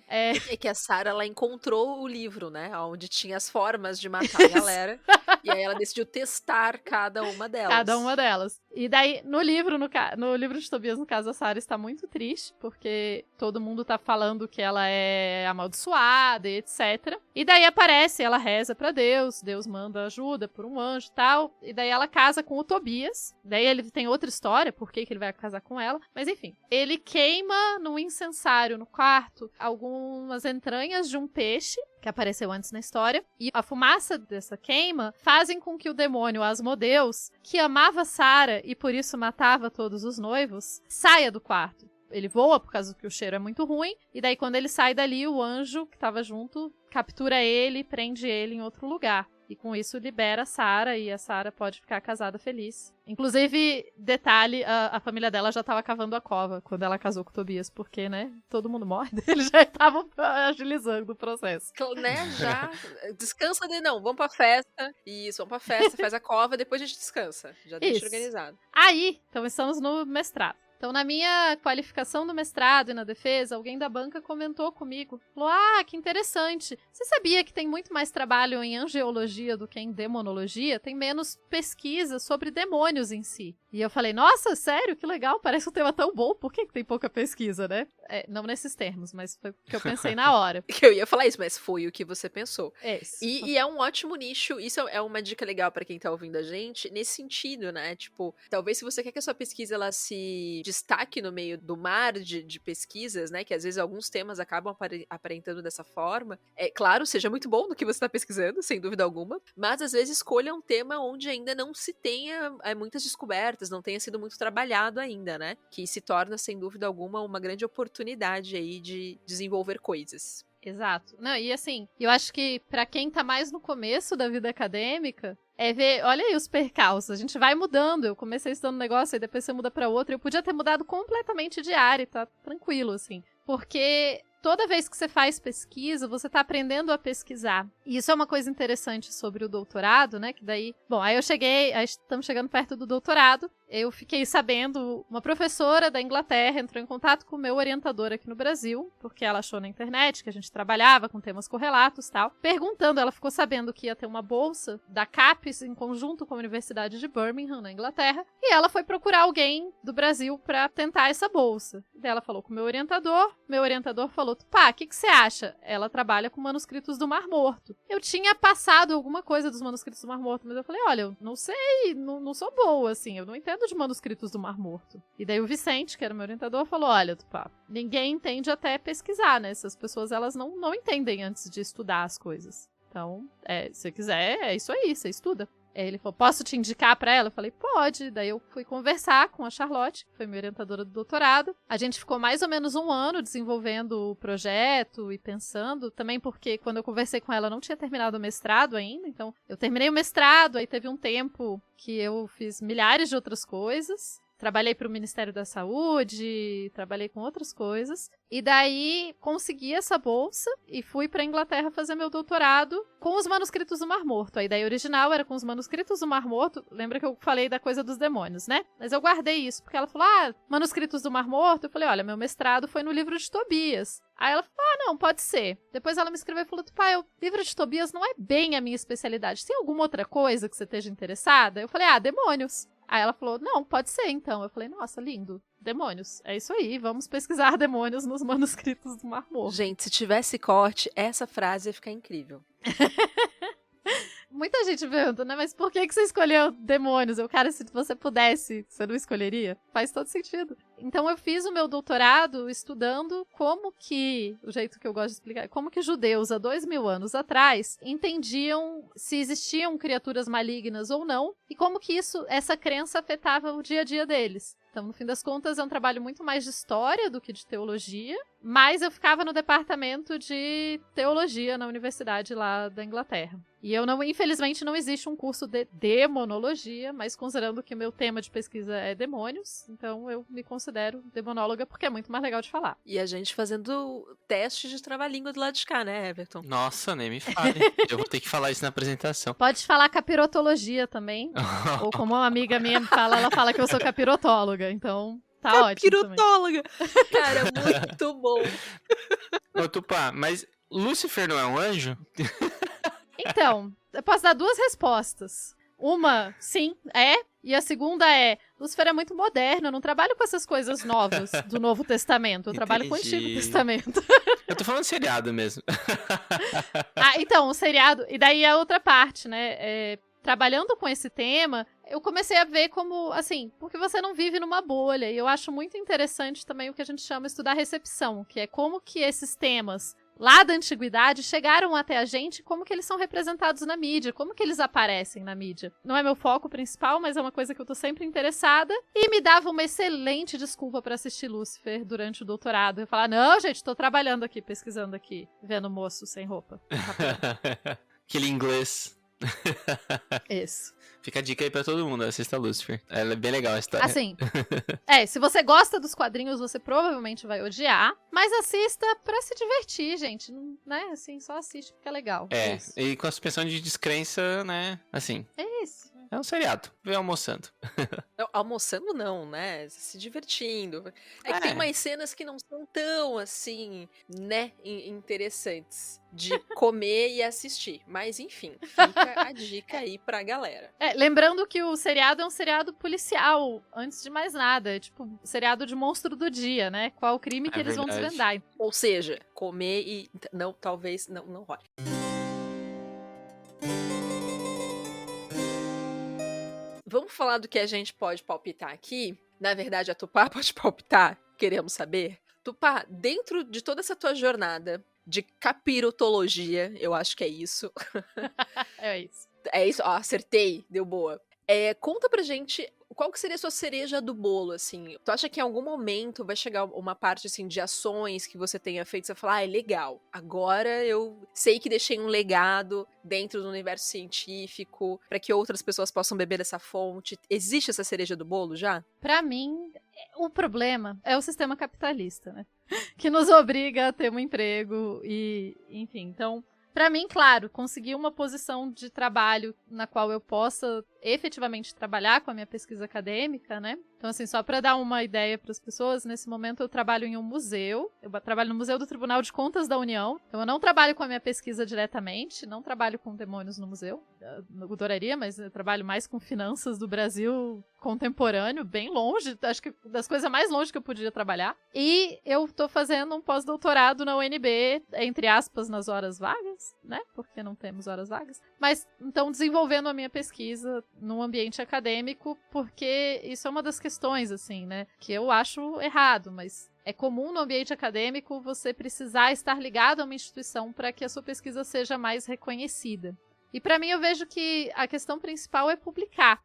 É que a Sarah, ela encontrou o livro, né? Onde tinha as formas de matar a galera. E aí ela decidiu testar cada uma delas. Cada uma delas. E daí, no livro de Tobias, no caso, a Sarah está muito triste, porque todo mundo tá falando que ela é amaldiçoada e etc. E daí aparece, ela reza pra Deus, Deus manda ajuda por um anjo e tal. E daí ela casa com o Tobias. Daí ele tem outra história, por que ele vai casar com ela. Mas enfim, ele queima num incensário no quarto algumas entranhas de um peixe que apareceu antes na história, e a fumaça dessa queima fazem com que o demônio Asmodeus, que amava Sara e por isso matava todos os noivos, saia do quarto. Ele voa por causa que o cheiro é muito ruim, e daí quando ele sai dali, o anjo que estava junto captura ele e prende ele em outro lugar. E com isso libera a Sara, e a Sara pode ficar casada feliz. Inclusive, detalhe, a família dela já estava cavando a cova quando ela casou com o Tobias, porque, né, todo mundo morre, eles já estavam agilizando o processo. Né, já, descansa não, vamos pra festa, isso, vamos pra festa, faz a cova, depois a gente descansa, já deixa organizado. Aí, então estamos no mestrado. Então, na minha qualificação do mestrado e na defesa, alguém da banca comentou comigo. Falou, que interessante. Você sabia que tem muito mais trabalho em angeologia do que em demonologia? Tem menos pesquisa sobre demônios em si. E eu falei, nossa, sério? Que legal, parece um tema tão bom. Por que tem pouca pesquisa, né? Não nesses termos, mas foi o que eu pensei na hora. Eu ia falar isso, mas foi o que você pensou. Isso. E é um ótimo nicho, isso é uma dica legal pra quem tá ouvindo a gente, nesse sentido, né? Tipo, talvez se você quer que a sua pesquisa ela se destaque no meio do mar de pesquisas, né? Que às vezes alguns temas acabam aparentando dessa forma. É claro, seja muito bom no que você está pesquisando, sem dúvida alguma, mas às vezes escolha um tema onde ainda não se tenha muitas descobertas, não tenha sido muito trabalhado ainda, né? Que se torna, sem dúvida alguma, uma grande oportunidade aí de desenvolver coisas. Exato. Não, e assim, eu acho que pra quem tá mais no começo da vida acadêmica, é ver, olha aí os percalços, a gente vai mudando, eu comecei estudando um negócio, aí depois você muda pra outro, eu podia ter mudado completamente de área, tá tranquilo, assim, porque toda vez que você faz pesquisa, você tá aprendendo a pesquisar. E isso é uma coisa interessante sobre o doutorado, né, que daí, bom, aí estamos chegando perto do doutorado, eu fiquei sabendo, uma professora da Inglaterra entrou em contato com o meu orientador aqui no Brasil, porque ela achou na internet que a gente trabalhava com temas correlatos e tal, perguntando, ela ficou sabendo que ia ter uma bolsa da CAPES em conjunto com a Universidade de Birmingham, na Inglaterra, e ela foi procurar alguém do Brasil para tentar essa bolsa. Daí ela falou com o meu orientador falou, pá, o que você acha? Ela trabalha com manuscritos do Mar Morto. Eu tinha passado alguma coisa dos manuscritos do Mar Morto, mas eu falei, olha, eu não sei, não sou boa, assim, eu não entendo de manuscritos do Mar Morto. E daí o Vicente, que era meu orientador, falou, olha, Tupá, ninguém entende até pesquisar, né? Essas pessoas, elas não entendem antes de estudar as coisas. Então, se você quiser, é isso aí, você estuda. Ele falou, posso te indicar pra ela? Eu falei, pode. Daí eu fui conversar com a Charlotte, que foi minha orientadora do doutorado. A gente ficou mais ou menos 1 ano desenvolvendo o projeto e pensando. Também porque quando eu conversei com ela, eu não tinha terminado o mestrado ainda. Então, eu terminei o mestrado, aí teve um tempo que eu fiz milhares de outras coisas. Trabalhei para o Ministério da Saúde, trabalhei com outras coisas. E daí consegui essa bolsa e fui para a Inglaterra fazer meu doutorado com os manuscritos do Mar Morto. A ideia original era com os manuscritos do Mar Morto. Lembra que eu falei da coisa dos demônios, né? Mas eu guardei isso, porque ela falou, manuscritos do Mar Morto. Eu falei, olha, meu mestrado foi no livro de Tobias. Aí ela falou, não, pode ser. Depois ela me escreveu e falou, pai, o livro de Tobias não é bem a minha especialidade. Tem alguma outra coisa que você esteja interessada? Eu falei, demônios. Aí ela falou, não, pode ser então. Eu falei, nossa, lindo. Demônios. É isso aí, vamos pesquisar demônios nos manuscritos do Mar Morto. Gente, se tivesse corte, essa frase ia ficar incrível. Muita gente pergunta, né? Mas por que você escolheu demônios? Cara, se você pudesse, você não escolheria? Faz todo sentido. Então eu fiz o meu doutorado estudando como que, o jeito que eu gosto de explicar, como que judeus há 2000 anos atrás entendiam se existiam criaturas malignas ou não e como que essa crença afetava o dia a dia deles. Então, no fim das contas, é um trabalho muito mais de história do que de teologia, mas eu ficava no departamento de teologia na universidade lá da Inglaterra. E infelizmente não existe um curso de demonologia, mas considerando que o meu tema de pesquisa é demônios, então eu me considero demonóloga porque é muito mais legal de falar. E a gente fazendo teste de trava-língua do lado de cá, né, Everton? Nossa, nem me fale. Eu vou ter que falar isso na apresentação. Pode falar capirotologia também. Ou como uma amiga minha me fala, ela fala que eu sou capirotóloga, então tá ótimo também. Capirotóloga! Cara, muito bom. Ô, Tupá, mas Lúcifer não é um anjo? Então, eu posso dar 2 respostas. Uma, sim, e a segunda é, Lúcifer é muito moderno, eu não trabalho com essas coisas novas do Novo Testamento, eu trabalho com o Antigo Testamento. Eu tô falando seriado mesmo. Então, o seriado, e daí a outra parte, né, trabalhando com esse tema, eu comecei a ver como, assim, porque você não vive numa bolha, e eu acho muito interessante também o que a gente chama de estudar recepção, que é como que esses temas lá da antiguidade chegaram até a gente, como que eles são representados na mídia, como que eles aparecem na mídia. Não é meu foco principal, mas é uma coisa que eu tô sempre interessada, e me dava uma excelente desculpa pra assistir Lúcifer durante o doutorado. Eu falava, não, gente, tô trabalhando aqui, pesquisando aqui, vendo moço sem roupa. Aquele inglês. Isso. Fica a dica aí pra todo mundo, assista Lúcifer. Ela é bem legal a história. Assim, se você gosta dos quadrinhos, você provavelmente vai odiar, mas assista pra se divertir, gente, né? Assim, só assiste porque é legal. Isso. E com a suspensão de descrença, né? Assim. É isso. É um seriado. Vem almoçando. Não, almoçando não, né? Se divertindo. É que tem umas cenas que não são tão, assim, né, interessantes de comer e assistir. Mas, enfim, fica a dica aí pra galera. Lembrando que o seriado é um seriado policial, antes de mais nada. É tipo, seriado de monstro do dia, né? Qual o crime que eles vão desvendar. Ou seja, comer e... Não, talvez não role. Vamos falar do que a gente pode palpitar aqui, Na verdade, a Tupá pode palpitar, queremos saber. Tupá, dentro de toda essa tua jornada de capirotologia, eu acho que é isso. É isso. É isso, ó, acertei, deu boa. Conta pra gente qual que seria a sua cereja do bolo, assim. Tu acha que em algum momento vai chegar uma parte, assim, de ações que você tenha feito, você falar, é legal, agora eu sei que deixei um legado dentro do universo científico para que outras pessoas possam beber dessa fonte. Existe essa cereja do bolo já? Pra mim, o problema é o sistema capitalista, né? Que nos obriga a ter um emprego e, enfim, então... Pra mim, claro, conseguir uma posição de trabalho na qual eu possa efetivamente trabalhar com a minha pesquisa acadêmica, né? Então, assim, só para dar uma ideia para as pessoas, nesse momento eu trabalho em um museu, eu trabalho no Museu do Tribunal de Contas da União, então eu não trabalho com a minha pesquisa diretamente, não trabalho com demônios no museu, eu adoraria, mas eu trabalho mais com finanças do Brasil contemporâneo, bem longe, acho que das coisas mais longe que eu podia trabalhar. E eu tô fazendo um pós-doutorado na UNB, entre aspas, nas horas vagas, né? Porque não temos horas vagas. Mas, então, desenvolvendo a minha pesquisa num ambiente acadêmico, porque isso é uma das questões, assim, né? Que eu acho errado, mas é comum no ambiente acadêmico você precisar estar ligado a uma instituição para que a sua pesquisa seja mais reconhecida. E para mim eu vejo que a questão principal é publicar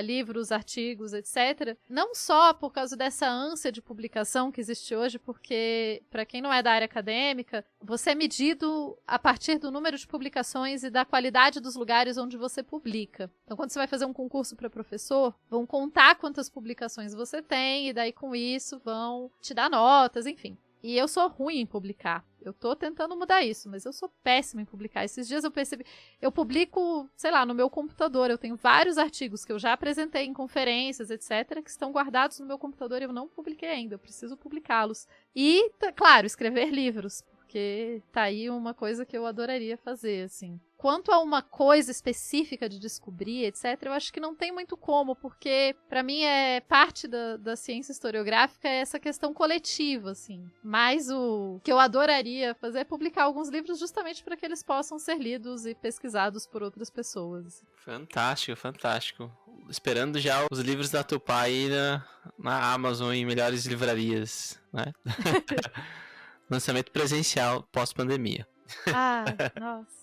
livros, artigos, etc. Não só por causa dessa ânsia de publicação que existe hoje, porque, para quem não é da área acadêmica, você é medido a partir do número de publicações e da qualidade dos lugares onde você publica. Então, quando você vai fazer um concurso para professor, vão contar quantas publicações você tem, e daí com isso vão te dar notas, enfim. E eu sou ruim em publicar. Eu tô tentando mudar isso, mas eu sou péssima em publicar. Esses dias eu percebi... Eu publico, sei lá, no meu computador. Eu tenho vários artigos que eu já apresentei em conferências, etc., que estão guardados no meu computador e eu não publiquei ainda. Eu preciso publicá-los. E, claro, escrever livros, porque tá aí uma coisa que eu adoraria fazer, assim. Quanto a uma coisa específica de descobrir, etc., eu acho que não tem muito como, porque, pra mim, parte da ciência historiográfica é essa questão coletiva, assim. Mas o que eu adoraria fazer é publicar alguns livros justamente para que eles possam ser lidos e pesquisados por outras pessoas. Fantástico, fantástico. Esperando já os livros da Tupá aí na Amazon em melhores livrarias, né? Lançamento presencial pós-pandemia. Ah, nossa.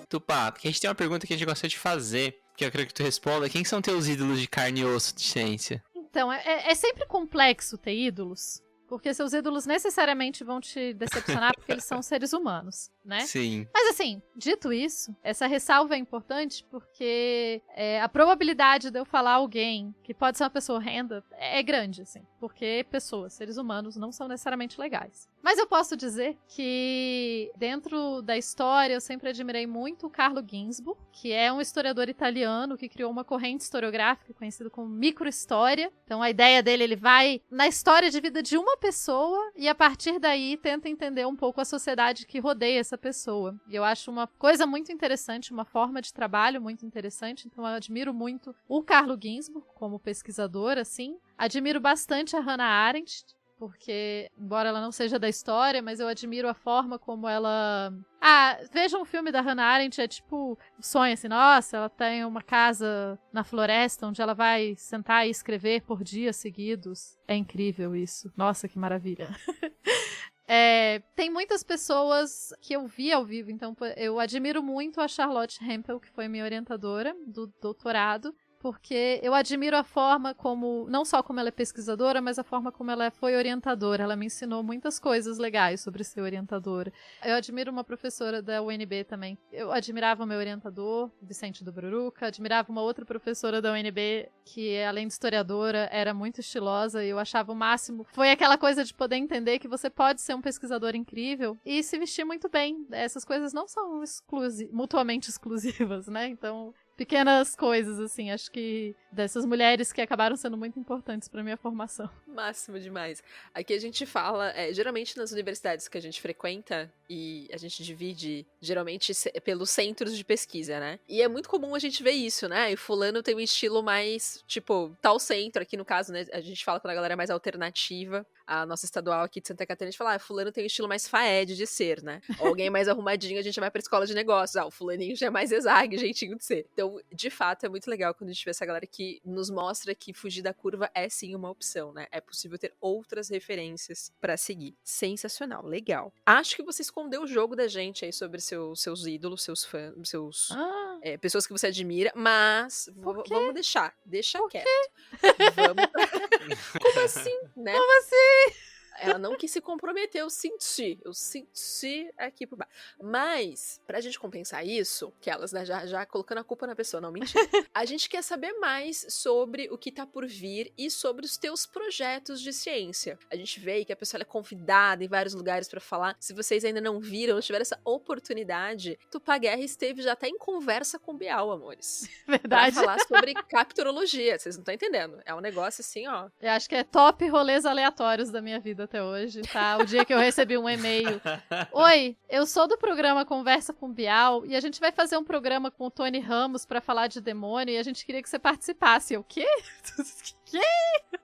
Tupá, a gente tem uma pergunta que a gente gostaria de fazer, que eu quero que tu responda. Quem são teus ídolos de carne e osso de ciência? Então, é sempre complexo ter ídolos, porque seus ídolos necessariamente vão te decepcionar porque eles são seres humanos, né? Sim. Mas assim, dito isso, essa ressalva é importante porque a probabilidade de eu falar alguém que pode ser uma pessoa horrenda é grande, assim. Porque pessoas, seres humanos, não são necessariamente legais. Mas eu posso dizer que dentro da história eu sempre admirei muito o Carlo Ginzburg, que é um historiador italiano que criou uma corrente historiográfica conhecida como microhistória. Então a ideia dele, ele vai na história de vida de uma pessoa e a partir daí tenta entender um pouco a sociedade que rodeia essa pessoa. E eu acho uma coisa muito interessante, uma forma de trabalho muito interessante. Então eu admiro muito o Carlo Ginzburg como pesquisador, assim. Admiro bastante a Hannah Arendt, porque, embora ela não seja da história, mas eu admiro a forma como ela... vejam um filme da Hannah Arendt, é tipo um sonho, assim, nossa, ela tem uma casa na floresta onde ela vai sentar e escrever por dias seguidos. É incrível isso. Nossa, que maravilha. Tem muitas pessoas que eu vi ao vivo, então eu admiro muito a Charlotte Hempel, que foi minha orientadora do doutorado, porque eu admiro a forma como, não só como ela é pesquisadora, mas a forma como ela foi orientadora. Ela me ensinou muitas coisas legais sobre ser orientadora. Eu admiro uma professora da UNB também. Eu admirava o meu orientador, Vicente do Bruruca, admirava uma outra professora da UNB que, além de historiadora, era muito estilosa e eu achava o máximo. Foi aquela coisa de poder entender que você pode ser um pesquisador incrível e se vestir muito bem. Essas coisas não são mutuamente exclusivas, né? Então... pequenas coisas, assim, acho que dessas mulheres que acabaram sendo muito importantes pra minha formação. Máximo demais. Aqui a gente fala, geralmente nas universidades que a gente frequenta, e a gente divide, geralmente, pelos centros de pesquisa, né? E é muito comum a gente ver isso, né? E fulano tem um estilo mais, tipo, tal centro, aqui no caso, né? A gente fala quando a galera é mais alternativa. A nossa estadual aqui de Santa Catarina, a gente fala, fulano tem um estilo mais faed de ser, né? Ou alguém mais arrumadinho, a gente vai pra escola de negócios. O fulaninho já é mais exag, jeitinho de ser. Então, de fato, é muito legal quando a gente vê essa galera que nos mostra que fugir da curva é sim uma opção, né? É possível ter outras referências pra seguir. Sensacional, legal. Acho que você escondeu o jogo da gente aí sobre seus ídolos, seus fãs, pessoas que você admira, mas vamos deixar. Deixa quieto. Vamos pra... Como assim, né? Como assim? Ela não quis se comprometer, eu senti aqui por baixo. Mas, pra gente compensar isso, que elas, né, já colocando a culpa na pessoa, não, mentira. A gente quer saber mais sobre o que tá por vir e sobre os teus projetos de ciência. A gente vê que a pessoa é convidada em vários lugares pra falar. Se vocês ainda não viram, não tiveram essa oportunidade, Tupá Guerra esteve já até em conversa com Bial, amores. Verdade. Pra falar sobre capturologia, vocês não estão entendendo. É um negócio assim, ó. Eu acho que é top rolês aleatórios da minha vida até hoje, tá? O dia que eu recebi um e-mail. Oi, eu sou do programa Conversa com Bial e a gente vai fazer um programa com o Tony Ramos pra falar de demônio e a gente queria que você participasse. Eu, o quê? Quê?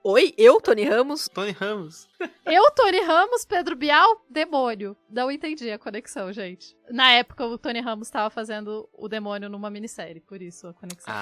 Oi, eu, Tony Ramos? Tony Ramos. Eu, Tony Ramos, Pedro Bial, demônio. Não entendi a conexão, gente. Na época, o Tony Ramos estava fazendo o demônio numa minissérie, por isso a conexão.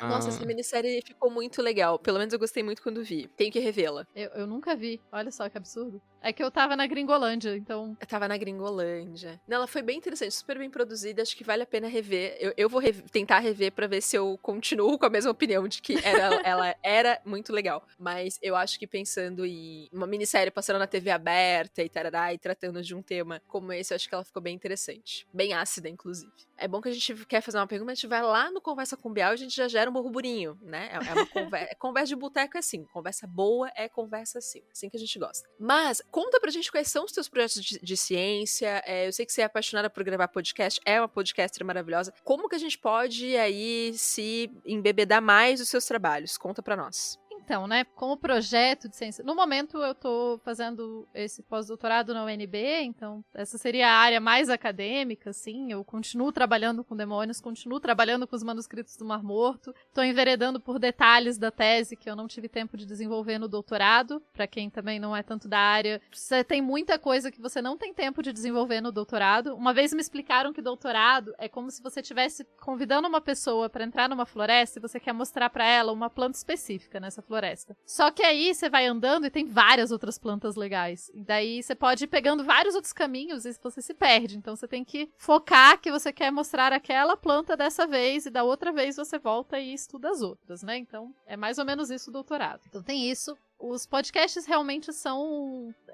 Nossa, essa minissérie ficou muito legal. Pelo menos eu gostei muito quando vi. Tenho que revê-la. Eu nunca vi. Olha só que absurdo. É que eu tava na Gringolândia, então... Eu tava na Gringolândia. Não, ela foi bem interessante, super bem produzida. Acho que vale a pena rever. Eu vou tentar rever pra ver se eu continuo com a mesma opinião de que ela era muito legal. Mas eu acho que pensando em uma minissérie passando na TV aberta e tarará, e tratando de um tema como esse, eu acho que ela ficou bem interessante. Bem ácida, inclusive. É bom que a gente quer fazer uma pergunta, a gente vai lá no Conversa com Bial e a gente já gera um burburinho, né? É uma conversa de boteco é assim. Conversa boa é conversa assim. Assim que a gente gosta. Mas, conta pra gente quais são os teus projetos de ciência. Eu sei que você é apaixonada por gravar podcast, é uma podcaster maravilhosa. Como que a gente pode aí se embebedar mais dos seus trabalhos? Conta pra nós. Então, né, como projeto de ciência... No momento, eu tô fazendo esse pós-doutorado na UNB, então essa seria a área mais acadêmica, assim. Eu continuo trabalhando com demônios, continuo trabalhando com os manuscritos do Mar Morto. Tô enveredando por detalhes da tese que eu não tive tempo de desenvolver no doutorado. Pra quem também não é tanto da área, você tem muita coisa que você não tem tempo de desenvolver no doutorado. Uma vez me explicaram que doutorado é como se você estivesse convidando uma pessoa pra entrar numa floresta e você quer mostrar pra ela uma planta específica nessa floresta. Só que aí você vai andando e tem várias outras plantas legais. E daí você pode ir pegando vários outros caminhos e você se perde. Então você tem que focar que você quer mostrar aquela planta dessa vez e da outra vez você volta e estuda as outras, né? Então é mais ou menos isso o doutorado. Então tem isso. Os podcasts realmente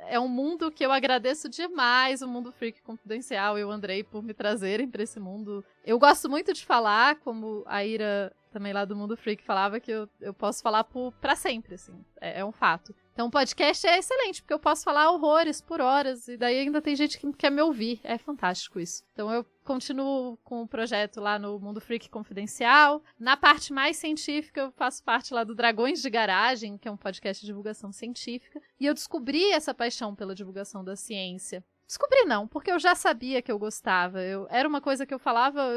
é um mundo que eu agradeço demais, o Mundo Freak Confidencial e o Andrei por me trazerem pra esse mundo. Eu gosto muito de falar, como a Ira também lá do Mundo Freak falava, que eu posso falar pra sempre, assim, é um fato. Então o podcast é excelente, porque eu posso falar horrores por horas, e daí ainda tem gente que quer me ouvir, é fantástico isso. Então eu continuo com o projeto lá no Mundo Freak Confidencial. Na parte mais científica, eu faço parte lá do Dragões de Garagem, que é um podcast de divulgação científica. E eu descobri essa paixão pela divulgação da ciência. Descobri não, porque eu já sabia que eu gostava. Era uma coisa que eu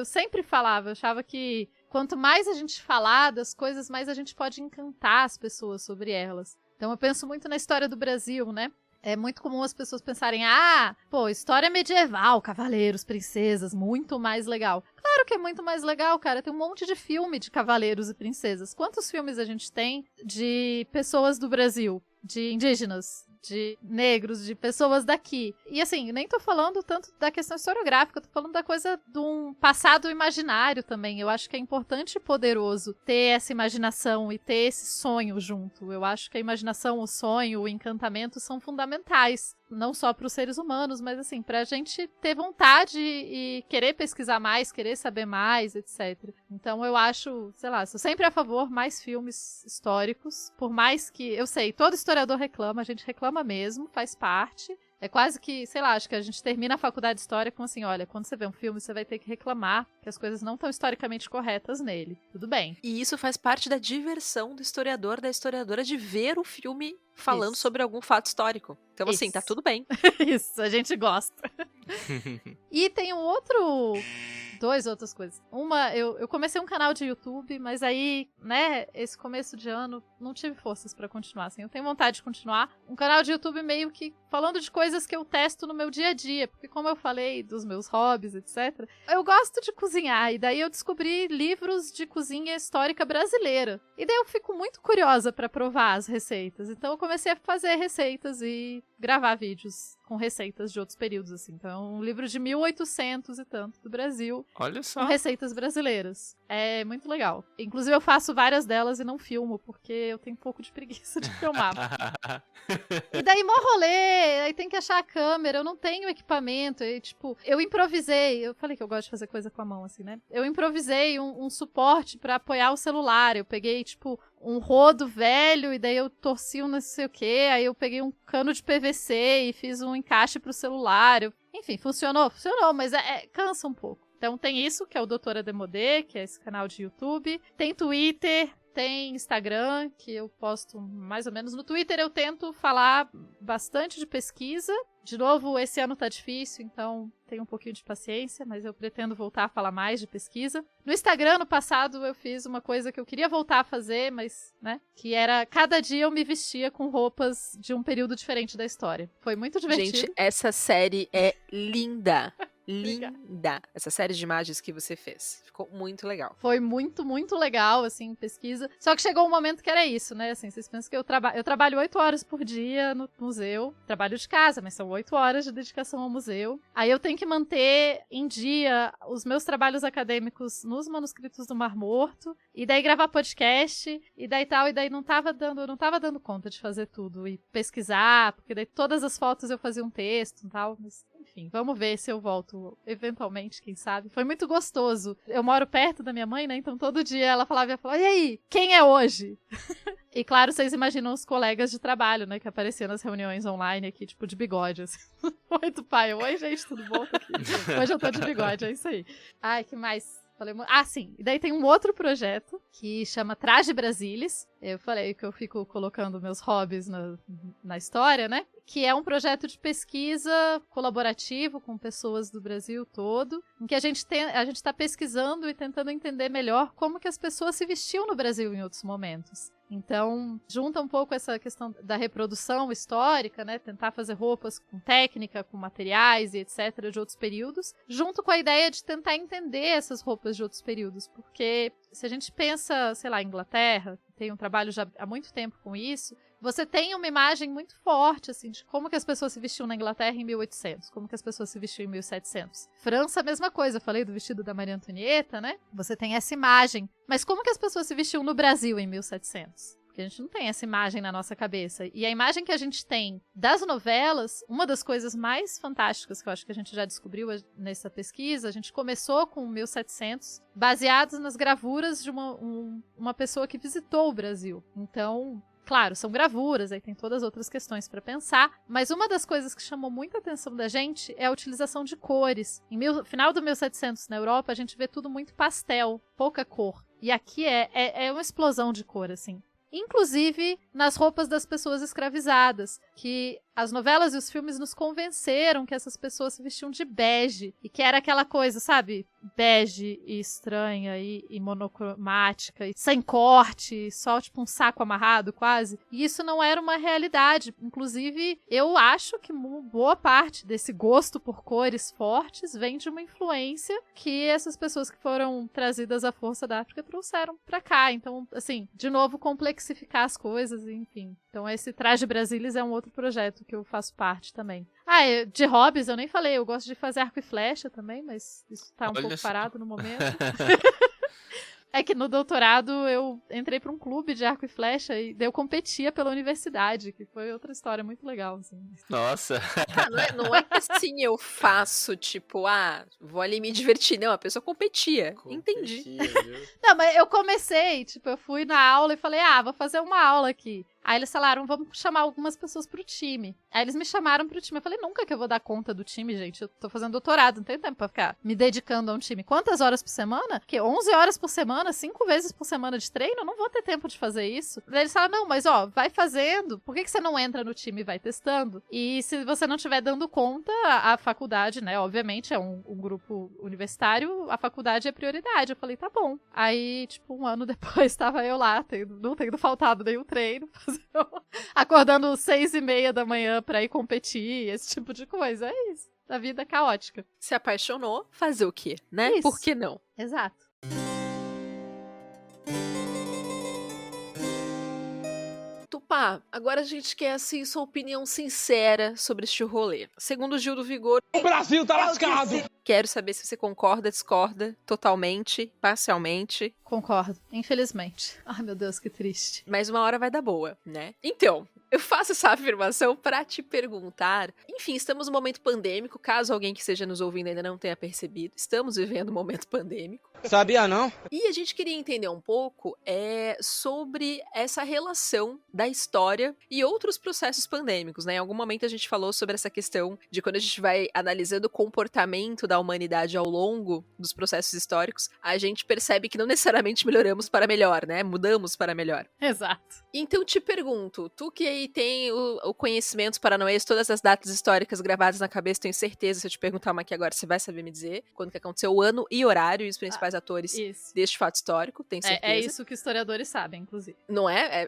sempre falava. Eu achava que quanto mais a gente falar das coisas, mais a gente pode encantar as pessoas sobre elas. Então eu penso muito na história do Brasil, né? É muito comum as pessoas pensarem, história medieval, cavaleiros, princesas, muito mais legal. Claro que é muito mais legal, cara. Tem um monte de filme de cavaleiros e princesas. Quantos filmes a gente tem de pessoas do Brasil, de indígenas, de negros, de pessoas daqui? E assim, nem tô falando tanto da questão historiográfica, tô falando da coisa de um passado imaginário também. Eu acho que é importante e poderoso ter essa imaginação e ter esse sonho junto. Eu acho que a imaginação, o sonho, o encantamento são fundamentais. Não só para os seres humanos, mas assim, pra gente ter vontade e querer pesquisar mais, querer saber mais, etc. Então eu acho, sei lá, sou sempre a favor mais filmes históricos, por mais que, eu sei, todo historiador reclama, a gente reclama mesmo, faz parte. É quase que, sei lá, acho que a gente termina a faculdade de história com assim, olha, quando você vê um filme, você vai ter que reclamar que as coisas não estão historicamente corretas nele. Tudo bem. E isso faz parte da diversão do historiador, da historiadora, de ver o filme falando Isso. sobre algum fato histórico. Então, assim, Isso. tá tudo bem. Isso, a gente gosta. E tem duas outras coisas. Uma, eu comecei um canal de YouTube, mas aí, né, esse começo de ano, não tive forças pra continuar, assim. Eu tenho vontade de continuar. Um canal de YouTube meio que falando de coisas que eu testo no meu dia a dia, porque como eu falei dos meus hobbies, etc., eu gosto de cozinhar, e daí eu descobri livros de cozinha histórica brasileira. E daí eu fico muito curiosa pra provar as receitas. Então eu comecei a fazer receitas e gravar vídeos com receitas de outros períodos, assim. Então, um livro de 1800 e tanto do Brasil, Olha só. com receitas brasileiras. É muito legal. Inclusive, eu faço várias delas e não filmo, porque eu tenho um pouco de preguiça de filmar. E daí, mó rolê, aí tem que achar a câmera, eu não tenho equipamento, e tipo, eu improvisei, eu falei que eu gosto de fazer coisa com a mão, assim, né? Eu improvisei um suporte pra apoiar o celular, eu peguei, tipo, um rodo velho, e daí eu torci um não sei o que, aí eu peguei um cano de PVC e fiz um encaixe pro celular. Enfim, funcionou, mas cansa um pouco. Então tem isso, que é o Doutora Demodê, que é esse canal de YouTube. Tem Twitter, tem Instagram, que eu posto mais ou menos. No Twitter eu tento falar bastante de pesquisa. De novo, esse ano tá difícil, então tenho um pouquinho de paciência, mas eu pretendo voltar a falar mais de pesquisa. No Instagram, no passado, eu fiz uma coisa que eu queria voltar a fazer, mas, né, que era, cada dia eu me vestia com roupas de um período diferente da história. Foi muito divertido. Gente, essa série é linda. Obrigada. Linda. Essa série de imagens que você fez. Ficou muito legal. Foi muito, muito legal, assim, pesquisa. Só que chegou um momento que era isso, né? Assim, vocês pensam que eu trabalho 8 horas por dia no museu. Trabalho de casa, mas são 8 horas de dedicação ao museu. Aí eu tenho que manter em dia os meus trabalhos acadêmicos nos manuscritos do Mar Morto. E daí gravar podcast. E daí tal. E daí eu não tava dando conta de fazer tudo. E pesquisar, porque daí todas as fotos eu fazia um texto e tal. Mas, enfim, vamos ver se eu volto eventualmente, quem sabe. Foi muito gostoso. Eu moro perto da minha mãe, né? Então todo dia ela falava, e aí, quem é hoje? E claro, vocês imaginam os colegas de trabalho, né? Que apareciam nas reuniões online aqui, tipo, de bigode, assim. Oi, do pai. Oi, gente, tudo bom? Tô aqui. Hoje eu tô de bigode, é isso aí. Ai, que mais? Sim. E daí tem um outro projeto que chama Traje Brasilis. Eu falei que eu fico colocando meus hobbies na história, né? Que é um projeto de pesquisa colaborativo com pessoas do Brasil todo, em que a gente está pesquisando e tentando entender melhor como que as pessoas se vestiam no Brasil em outros momentos. Então, junta um pouco essa questão da reprodução histórica, né? Tentar fazer roupas com técnica, com materiais e etc. de outros períodos, junto com a ideia de tentar entender essas roupas de outros períodos. Porque se a gente pensa, sei lá, Inglaterra, tem um trabalho já há muito tempo com isso, você tem uma imagem muito forte, assim, de como que as pessoas se vestiam na Inglaterra em 1800, como que as pessoas se vestiam em 1700. França, a mesma coisa, eu falei do vestido da Maria Antonieta, né? Você tem essa imagem. Mas como que as pessoas se vestiam no Brasil em 1700? Porque a gente não tem essa imagem na nossa cabeça. E a imagem que a gente tem das novelas, uma das coisas mais fantásticas que eu acho que a gente já descobriu nessa pesquisa, a gente começou com 1700, baseados nas gravuras de uma pessoa que visitou o Brasil. Então, claro, são gravuras, aí tem todas as outras questões para pensar, mas uma das coisas que chamou muita atenção da gente é a utilização de cores. Final do 1700 na Europa, a gente vê tudo muito pastel, pouca cor. E aqui é uma explosão de cor, assim. Inclusive nas roupas das pessoas escravizadas, que as novelas e os filmes nos convenceram que essas pessoas se vestiam de bege, e que era aquela coisa, sabe, bege e estranha e monocromática, e sem corte, só tipo um saco amarrado quase, e isso não era uma realidade. Inclusive, eu acho que boa parte desse gosto por cores fortes vem de uma influência que essas pessoas que foram trazidas à força da África trouxeram pra cá. Então, assim, de novo, complexificar as coisas, enfim. Então esse Traje Brasilis é um outro projeto que eu faço parte também. De hobbies eu nem falei, eu gosto de fazer arco e flecha também, mas isso tá um pouco parado no momento. É que no doutorado eu entrei para um clube de arco e flecha e eu competia pela universidade, que foi outra história muito legal, assim. Nossa. Não é que assim eu faço, tipo, vou ali me divertir. Não, a pessoa competia. Entendi. Não, mas eu comecei, tipo, eu fui na aula e falei, vou fazer uma aula aqui. Aí eles falaram, vamos chamar algumas pessoas pro time. Aí eles me chamaram pro time. Eu falei, nunca que eu vou dar conta do time, gente. Eu tô fazendo doutorado, não tenho tempo pra ficar me dedicando a um time. Quantas horas por semana? Porque 11 horas por semana, 5 vezes por semana de treino? Eu não vou ter tempo de fazer isso. Daí eles falaram, não, mas ó, vai fazendo. Por que você não entra no time e vai testando? E se você não estiver dando conta, a faculdade, né, obviamente é um grupo universitário, a faculdade é prioridade. Eu falei, tá bom. Aí, tipo, um ano depois, tava eu lá, não tendo faltado nenhum treino, acordando 6:30 da manhã pra ir competir, esse tipo de coisa. É isso. A vida é caótica. Se apaixonou, fazer o quê, né? Isso. Por que não? Exato. Tupá, agora a gente quer, assim, sua opinião sincera sobre este rolê. Segundo o Gil do Vigor... O Brasil tá lascado! Quero saber se você concorda, discorda, totalmente, parcialmente. Concordo, infelizmente. Ai, meu Deus, que triste. Mas uma hora vai dar boa, né? Então, eu faço essa afirmação pra te perguntar. Enfim, estamos num momento pandêmico, caso alguém que esteja nos ouvindo ainda não tenha percebido. Estamos vivendo um momento pandêmico. Sabia não? E a gente queria entender um pouco sobre essa relação da história e outros processos pandêmicos, né? Em algum momento a gente falou sobre essa questão de quando a gente vai analisando o comportamento da humanidade ao longo dos processos históricos, a gente percebe que não necessariamente melhoramos para melhor, né? Mudamos para melhor. Exato. Então te pergunto, tu que aí tem o conhecimento, os paranoias, todas as datas históricas gravadas na cabeça, tenho certeza, se eu te perguntar uma aqui agora, você vai saber me dizer quando que aconteceu o ano e horário e os principais atores Isso. deste fato histórico, tenho certeza. É isso que historiadores sabem, inclusive. Não é?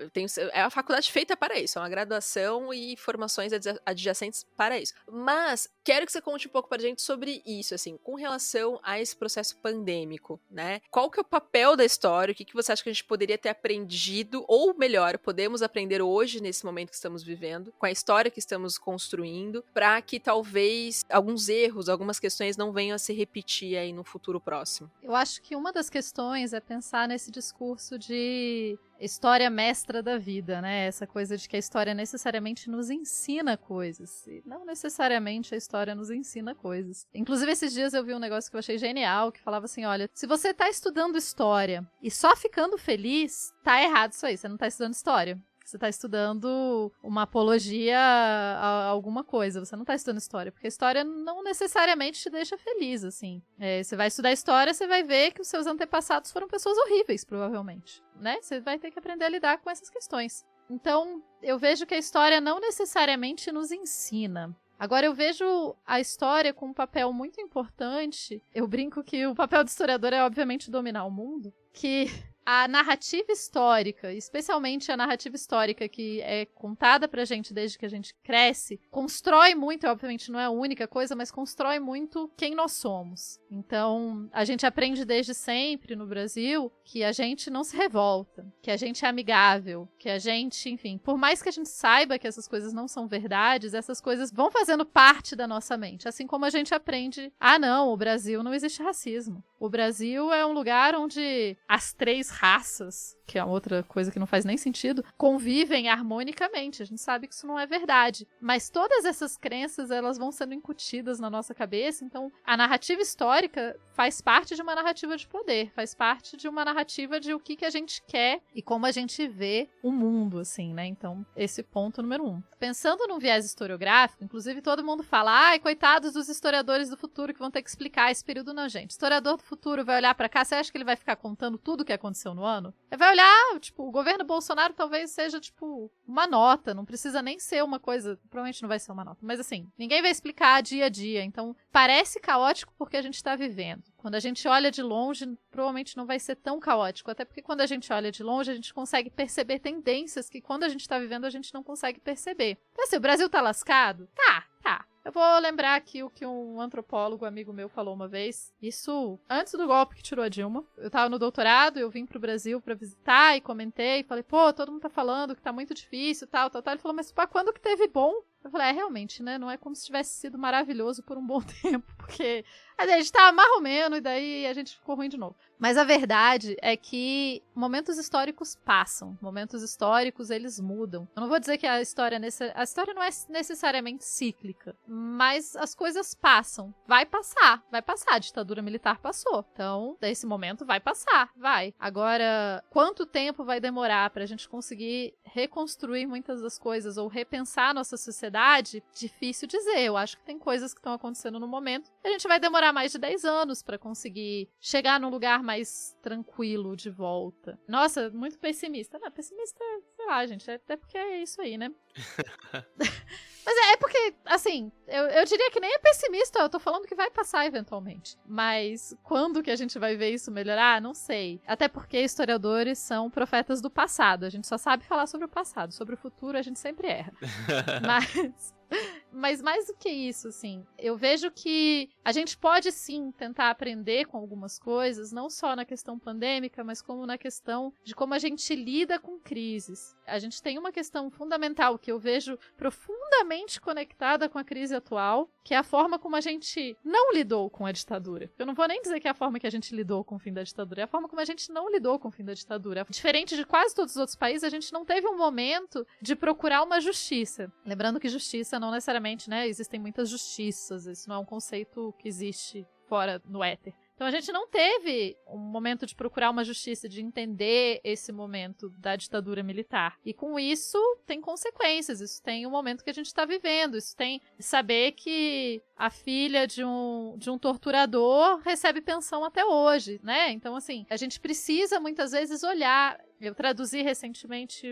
É a faculdade feita para isso, é uma graduação e formações adjacentes para isso. Mas quero que você conte um pouco pra gente sobre isso, assim, com relação a esse processo pandêmico, né? Qual que é o papel da história? O que você acha que a gente poderia ter aprendido, ou melhor, podemos aprender hoje, nesse momento que estamos vivendo, com a história que estamos construindo, para que talvez alguns erros, algumas questões não venham a se repetir aí no futuro próximo? Eu acho que uma das questões é pensar nesse discurso de história mestra da vida, né? Essa coisa de que a história necessariamente nos ensina coisas. E não necessariamente a história nos ensina coisas. Inclusive, esses dias eu vi um negócio que eu achei genial, que falava assim, olha, se você tá estudando história e só ficando feliz, tá errado isso aí, você não tá estudando história. Você está estudando uma apologia a alguma coisa. Você não está estudando história, porque a história não necessariamente te deixa feliz, assim. Você vai estudar história, você vai ver que os seus antepassados foram pessoas horríveis, provavelmente, né? Você vai ter que aprender a lidar com essas questões. Então, eu vejo que a história não necessariamente nos ensina. Agora, eu vejo a história com um papel muito importante. Eu brinco que o papel do historiador é, obviamente, dominar o mundo. Que a narrativa histórica, especialmente a narrativa histórica que é contada pra gente desde que a gente cresce, constrói muito, obviamente não é a única coisa, mas constrói muito quem nós somos. Então, a gente aprende desde sempre no Brasil que a gente não se revolta, que a gente é amigável, que a gente, enfim, por mais que a gente saiba que essas coisas não são verdades, essas coisas vão fazendo parte da nossa mente. Assim como a gente aprende, não, o Brasil não existe racismo. O Brasil é um lugar onde as 3 raças, que é outra coisa que não faz nem sentido, convivem harmonicamente. A gente sabe que isso não é verdade. Mas todas essas crenças, elas vão sendo incutidas na nossa cabeça. Então, a narrativa histórica faz parte de uma narrativa de poder, faz parte de uma narrativa de o que a gente quer e como a gente vê o mundo, assim, né? Então, esse ponto número 1. Pensando num viés historiográfico, inclusive todo mundo fala, ai, coitados dos historiadores do futuro que vão ter que explicar esse período. Não, gente. Historiador do futuro vai olhar pra cá, você acha que ele vai ficar contando tudo o que aconteceu no ano? Ele vai olhar, tipo, o governo Bolsonaro talvez seja, tipo, uma nota, não precisa nem ser uma coisa, provavelmente não vai ser uma nota, mas assim, ninguém vai explicar dia a dia, então parece caótico porque a gente tá vivendo. Quando a gente olha de longe, provavelmente não vai ser tão caótico, até porque quando a gente olha de longe, a gente consegue perceber tendências que quando a gente tá vivendo, a gente não consegue perceber. Então assim, o Brasil tá lascado? Tá. Eu vou lembrar aqui o que um antropólogo amigo meu falou uma vez. Isso antes do golpe que tirou a Dilma. Eu tava no doutorado, eu vim pro Brasil pra visitar e comentei. Falei, pô, todo mundo tá falando que tá muito difícil, tal. Ele falou, mas quando que teve bom? Eu falei, realmente, né? Não é como se tivesse sido maravilhoso por um bom tempo, porque a gente tava mais ou menos e daí a gente ficou ruim de novo. Mas a verdade é que momentos históricos passam. Momentos históricos, eles mudam. Eu não vou dizer que a história não é necessariamente cíclica, mas as coisas passam. Vai passar. A ditadura militar passou. Então, desse momento vai passar. Vai. Agora, quanto tempo vai demorar pra gente conseguir reconstruir muitas das coisas ou repensar a nossa sociedade? Difícil dizer. Eu acho que tem coisas que estão acontecendo no momento. A gente vai demorar mais de 10 anos pra conseguir chegar num lugar mais tranquilo de volta. Nossa, muito pessimista. Não, pessimista, sei lá, gente, até porque é isso aí, né? Mas é porque, assim, eu diria que nem é pessimista, eu tô falando que vai passar eventualmente. Mas quando que a gente vai ver isso melhorar? Não sei. Até porque historiadores são profetas do passado, a gente só sabe falar sobre o passado, sobre o futuro a gente sempre erra. Mas mais do que isso, assim, eu vejo que a gente pode sim tentar aprender com algumas coisas, não só na questão pandêmica, mas como na questão de como a gente lida com crises. A gente tem uma questão fundamental que eu vejo profundamente conectada com a crise atual, que é a forma como a gente não lidou com a ditadura. Eu não vou nem dizer que é a forma que a gente lidou com o fim da ditadura, é a forma como a gente não lidou com o fim da ditadura. Diferente de quase todos os outros países, a gente não teve um momento de procurar uma justiça. Lembrando que justiça não necessariamente, né, existem muitas justiças, isso não é um conceito que existe fora no éter. Então a gente não teve um momento de procurar uma justiça, de entender esse momento da ditadura militar. E com isso tem consequências, isso tem o momento que a gente está vivendo, isso tem saber que a filha de um torturador recebe pensão até hoje, né? Então assim, a gente precisa muitas vezes olhar. Eu traduzi recentemente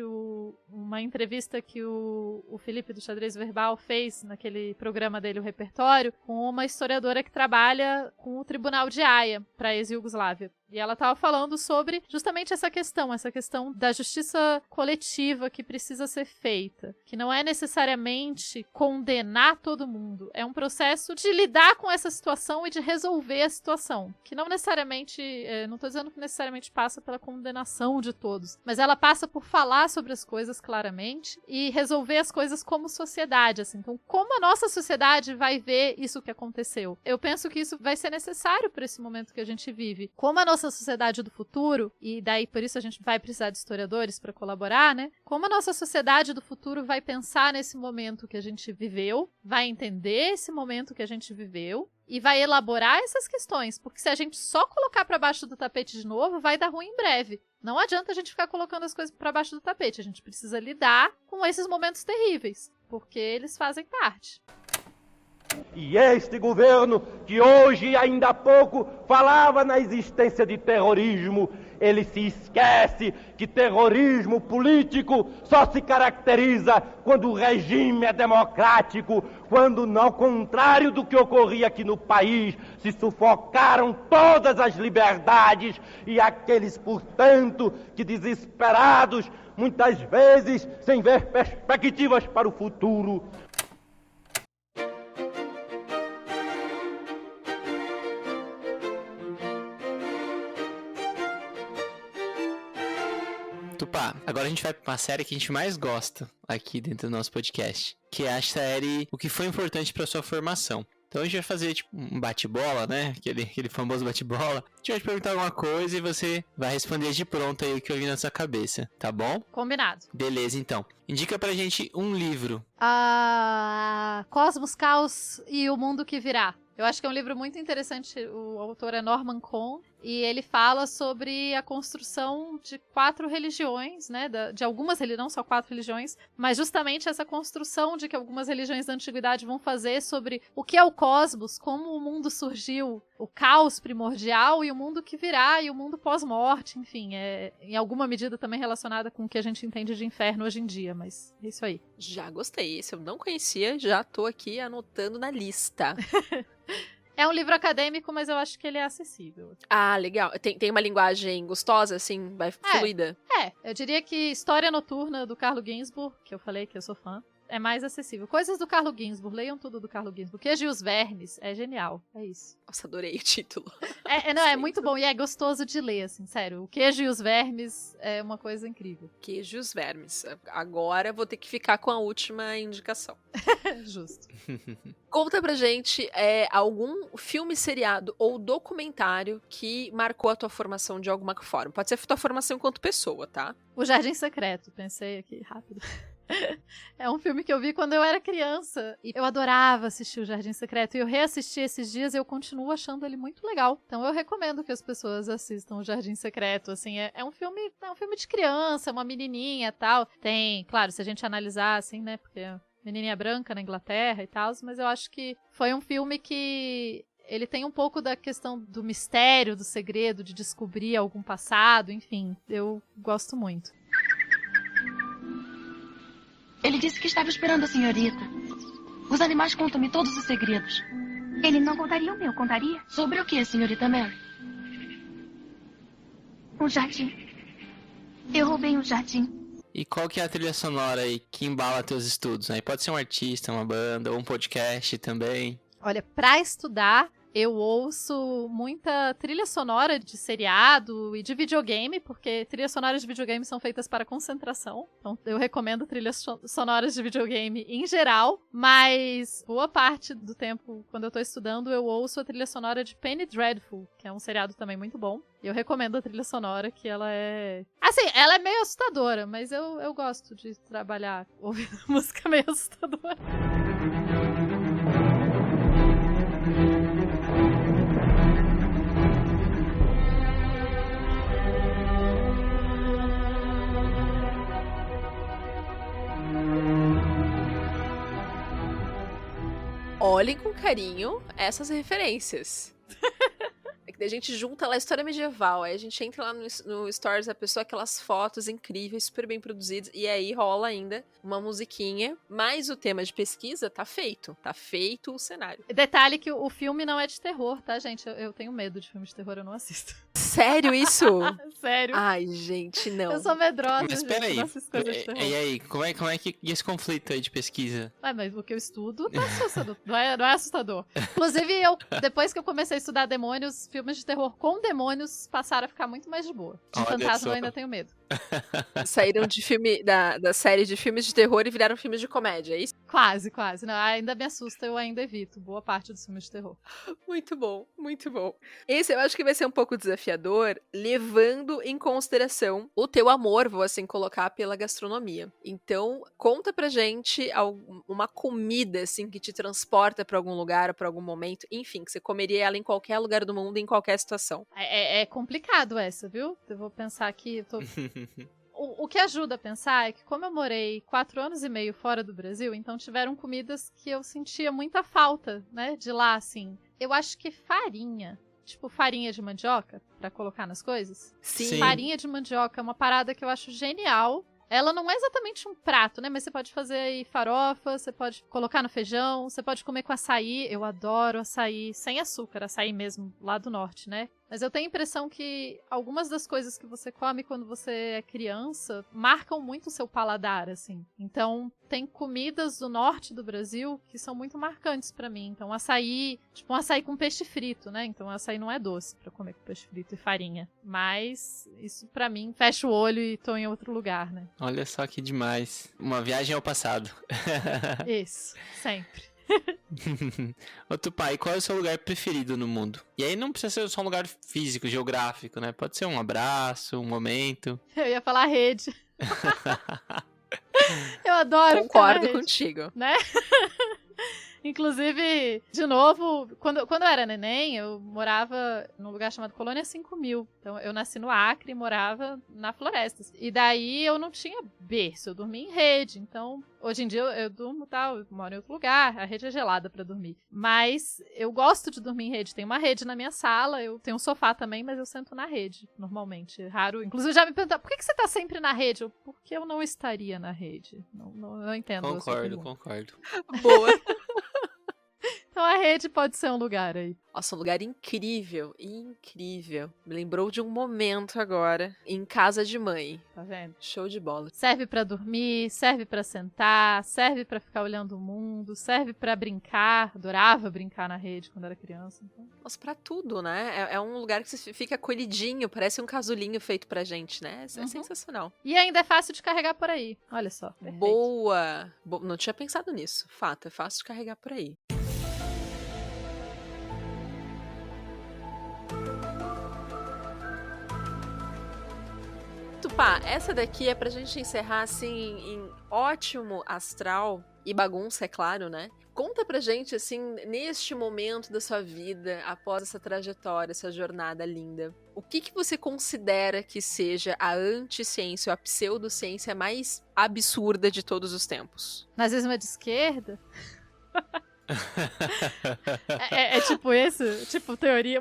uma entrevista que o Felipe do Xadrez Verbal fez naquele programa dele, o Repertório, com uma historiadora que trabalha com o Tribunal de Haia para a ex-Iugoslávia. E ela estava falando sobre justamente essa questão da justiça coletiva que precisa ser feita. Que não é necessariamente condenar todo mundo. É um processo de lidar com essa situação e de resolver a situação. Que não necessariamente, não estou dizendo que necessariamente passa pela condenação de todos, mas ela passa por falar sobre as coisas claramente e resolver as coisas como sociedade, assim. Então, como a nossa sociedade vai ver isso que aconteceu? Eu penso que isso vai ser necessário para esse momento que a gente vive. Como a nossa sociedade do futuro, e daí por isso a gente vai precisar de historiadores para colaborar, né? Como a nossa sociedade do futuro vai pensar nesse momento que a gente viveu, vai entender esse momento que a gente viveu e vai elaborar essas questões, porque se a gente só colocar para baixo do tapete de novo, vai dar ruim em breve. Não adianta a gente ficar colocando as coisas para baixo do tapete, a gente precisa lidar com esses momentos terríveis, porque eles fazem parte. E este governo, que hoje, ainda há pouco, falava na existência de terrorismo, ele se esquece que terrorismo político só se caracteriza quando o regime é democrático, quando, ao contrário do que ocorria aqui no país, se sufocaram todas as liberdades e aqueles, portanto, que desesperados, muitas vezes sem ver perspectivas para o futuro, Tupá, agora a gente vai pra uma série que a gente mais gosta aqui dentro do nosso podcast, que é a série O que foi importante pra sua formação. Então a gente vai fazer tipo um bate-bola, né? Aquele famoso bate-bola. A gente vai te perguntar alguma coisa e você vai responder de pronto aí o que eu vi na sua cabeça, tá bom? Combinado. Beleza, então. Indica pra gente um livro. Cosmos, Caos e o Mundo que Virá. Eu acho que é um livro muito interessante, o autor é Norman Cohn, e ele fala sobre a construção de 4 religiões, né, de algumas religiões, não só 4 religiões, mas justamente essa construção de que algumas religiões da antiguidade vão fazer sobre o que é o cosmos, como o mundo surgiu, o caos primordial e o mundo que virá, e o mundo pós-morte, enfim, é em alguma medida também relacionada com o que a gente entende de inferno hoje em dia, mas é isso aí. Já gostei, esse eu não conhecia, já tô aqui anotando na lista. É um livro acadêmico, mas eu acho que ele é acessível. Ah, legal. Tem uma linguagem gostosa, assim, fluida? Eu diria que História Noturna, do Carlo Ginzburg, que eu falei que eu sou fã, é mais acessível. Coisas do Carlo Ginzburg, leiam tudo do Carlo Ginzburg. Queijo e os Vermes, é genial, é isso. Nossa, adorei o título. É muito bom e é gostoso de ler, assim, sério. O Queijo e os Vermes é uma coisa incrível. Queijo e os Vermes. Agora vou ter que ficar com a última indicação. Justo. Conta pra gente algum filme, seriado ou documentário que marcou a tua formação de alguma forma. Pode ser a tua formação enquanto pessoa, tá? O Jardim Secreto, pensei aqui rápido. É um filme que eu vi quando eu era criança. E eu adorava assistir o Jardim Secreto. E eu reassisti esses dias e eu continuo achando ele muito legal. Então eu recomendo que as pessoas assistam o Jardim Secreto. Assim, é um filme de criança, uma menininha e tal. Tem, claro, se a gente analisar assim, né? Porque menininha branca na Inglaterra e tal. Mas eu acho que foi um filme que ele tem um pouco da questão do mistério, do segredo, de descobrir algum passado. Enfim, eu gosto muito. Ele disse que estava esperando a senhorita. Os animais contam-me todos os segredos. Ele não contaria o meu, contaria? Sobre o que, senhorita Mary? Um jardim. Eu roubei um jardim. E qual que é a trilha sonora aí que embala teus estudos? Aí pode ser um artista, uma banda, ou um podcast também. Olha, pra estudar, eu ouço muita trilha sonora de seriado e de videogame, porque trilhas sonoras de videogame são feitas para concentração. Então eu recomendo trilhas sonoras de videogame em geral, mas boa parte do tempo, quando eu tô estudando, eu ouço a trilha sonora de Penny Dreadful, que é um seriado também muito bom. E eu recomendo a trilha sonora, que ela é... Assim, ela é meio assustadora, mas eu gosto de trabalhar ouvindo música meio assustadora. Olhem com carinho essas referências. É que a gente junta lá a história medieval, aí a gente entra lá no Stories da pessoa, aquelas fotos incríveis, super bem produzidas, e aí rola ainda uma musiquinha, mas o tema de pesquisa tá feito o cenário. Detalhe que o filme não é de terror, tá, gente? Eu tenho medo de filme de terror, eu não assisto. Sério isso? Sério. Ai, gente, não. Eu sou medrosa, Mas gente, peraí, não assisto coisa de terror. e aí, como é que esse conflito aí de pesquisa? Mas o que eu estudo tá assustador, não é assustador. Inclusive, depois que eu comecei a estudar demônios, filmes de terror com demônios passaram a ficar muito mais de boa. De fantasma eu ainda tenho medo. Saíram de filme, da série de filmes de terror e viraram filmes de comédia, é isso? Quase. Não, ainda me assusta, eu ainda evito boa parte dos filmes de terror. Muito bom, muito bom. Esse eu acho que vai ser um pouco desafiador, levando em consideração o teu amor, vou assim colocar, pela gastronomia. Então, conta pra gente uma comida, assim, que te transporta pra algum lugar, pra algum momento, enfim, que você comeria ela em qualquer lugar do mundo, em qualquer situação. É complicado essa, viu? Eu vou pensar aqui, O que ajuda a pensar é que, como eu morei 4 anos e meio fora do Brasil, então tiveram comidas que eu sentia muita falta, né, de lá, assim. Eu acho que farinha, tipo farinha de mandioca, pra colocar nas coisas. Sim. Farinha de mandioca é uma parada que eu acho genial. Ela não é exatamente um prato, né? Mas você pode fazer aí farofa, você pode colocar no feijão, você pode comer com açaí. Eu adoro açaí sem açúcar, açaí mesmo, lá do norte, né? Mas eu tenho a impressão que algumas das coisas que você come quando você é criança marcam muito o seu paladar, assim. Então, tem comidas do norte do Brasil que são muito marcantes pra mim. Então, açaí, tipo um açaí com peixe frito, né? Então, açaí não é doce pra comer com peixe frito e farinha. Mas, isso pra mim, fecha o olho e tô em outro lugar, né? Olha só que demais. Uma viagem ao passado. Isso, sempre. Ô Tupá, e qual é o seu lugar preferido no mundo? E aí não precisa ser só um lugar físico, geográfico, né? Pode ser um abraço, um momento. Eu ia falar rede. Eu adoro Concordo ficar na rede, contigo. né? Inclusive, de novo, quando eu era neném, eu morava num lugar chamado Colônia 5000. Então, eu nasci no Acre e morava na floresta. E daí, eu não tinha berço, eu dormia em rede. Então, hoje em dia, eu durmo, eu moro em outro lugar, a rede é gelada pra dormir. Mas, eu gosto de dormir em rede. Tem uma rede na minha sala, eu tenho um sofá também, mas eu sento na rede, normalmente. Raro. Inclusive, já me perguntaram, por que você tá sempre na rede? Porque eu não estaria na rede. Não entendo. Concordo. Boa. Então a rede pode ser um lugar aí. Nossa, um lugar incrível, incrível. Me lembrou de um momento agora, em casa de mãe. Tá vendo? Show de bola. Serve pra dormir, serve pra sentar, serve pra ficar olhando o mundo, serve pra brincar. Adorava brincar na rede quando era criança. Então. Nossa, pra tudo, né? É um lugar que você fica acolhidinho, parece um casulinho feito pra gente, né? É sensacional. E ainda é fácil de carregar por aí. Olha só. Perfeito. Boa! Não tinha pensado nisso. Fato, é fácil de carregar por aí. Tupá, essa daqui é pra gente encerrar, assim, em ótimo astral e bagunça, é claro, né? Conta pra gente, assim, neste momento da sua vida, após essa trajetória, essa jornada linda, o que você considera que seja a anticiência ou a pseudociência mais absurda de todos os tempos? Nazismo é de esquerda? É tipo isso? Tipo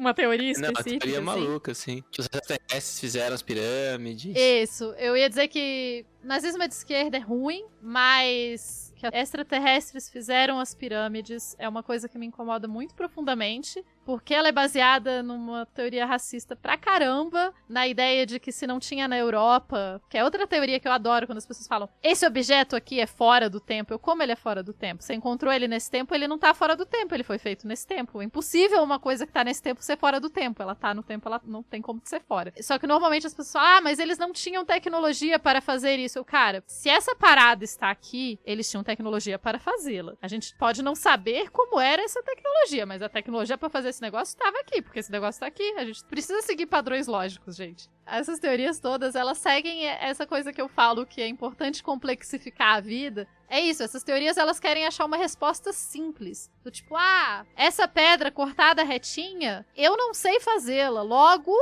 uma teoria específica? Não, a teoria assim? maluca, assim. Que os extraterrestres fizeram as pirâmides. Isso, eu ia dizer que nazismo é de esquerda é ruim, mas que extraterrestres fizeram as pirâmides é uma coisa que me incomoda muito profundamente, porque ela é baseada numa teoria racista pra caramba, na ideia de que se não tinha na Europa, que é outra teoria que eu adoro quando as pessoas falam, esse objeto aqui é fora do tempo. Como ele é fora do tempo? Você encontrou ele nesse tempo, ele não tá fora do tempo, ele foi feito nesse tempo. É impossível uma coisa que tá nesse tempo ser fora do tempo. Ela tá no tempo, ela não tem como ser fora. Só que normalmente as pessoas falam, mas eles não tinham tecnologia para fazer isso. Cara, se essa parada está aqui, eles tinham tecnologia para fazê-la. A gente pode não saber como era essa tecnologia, mas a tecnologia para fazer esse negócio estava aqui, porque esse negócio tá aqui. A gente precisa seguir padrões lógicos, gente. Essas teorias todas, elas seguem essa coisa que eu falo, que é importante complexificar a vida. É isso, essas teorias, elas querem achar uma resposta simples. Do tipo, essa pedra cortada retinha, eu não sei fazê-la. Logo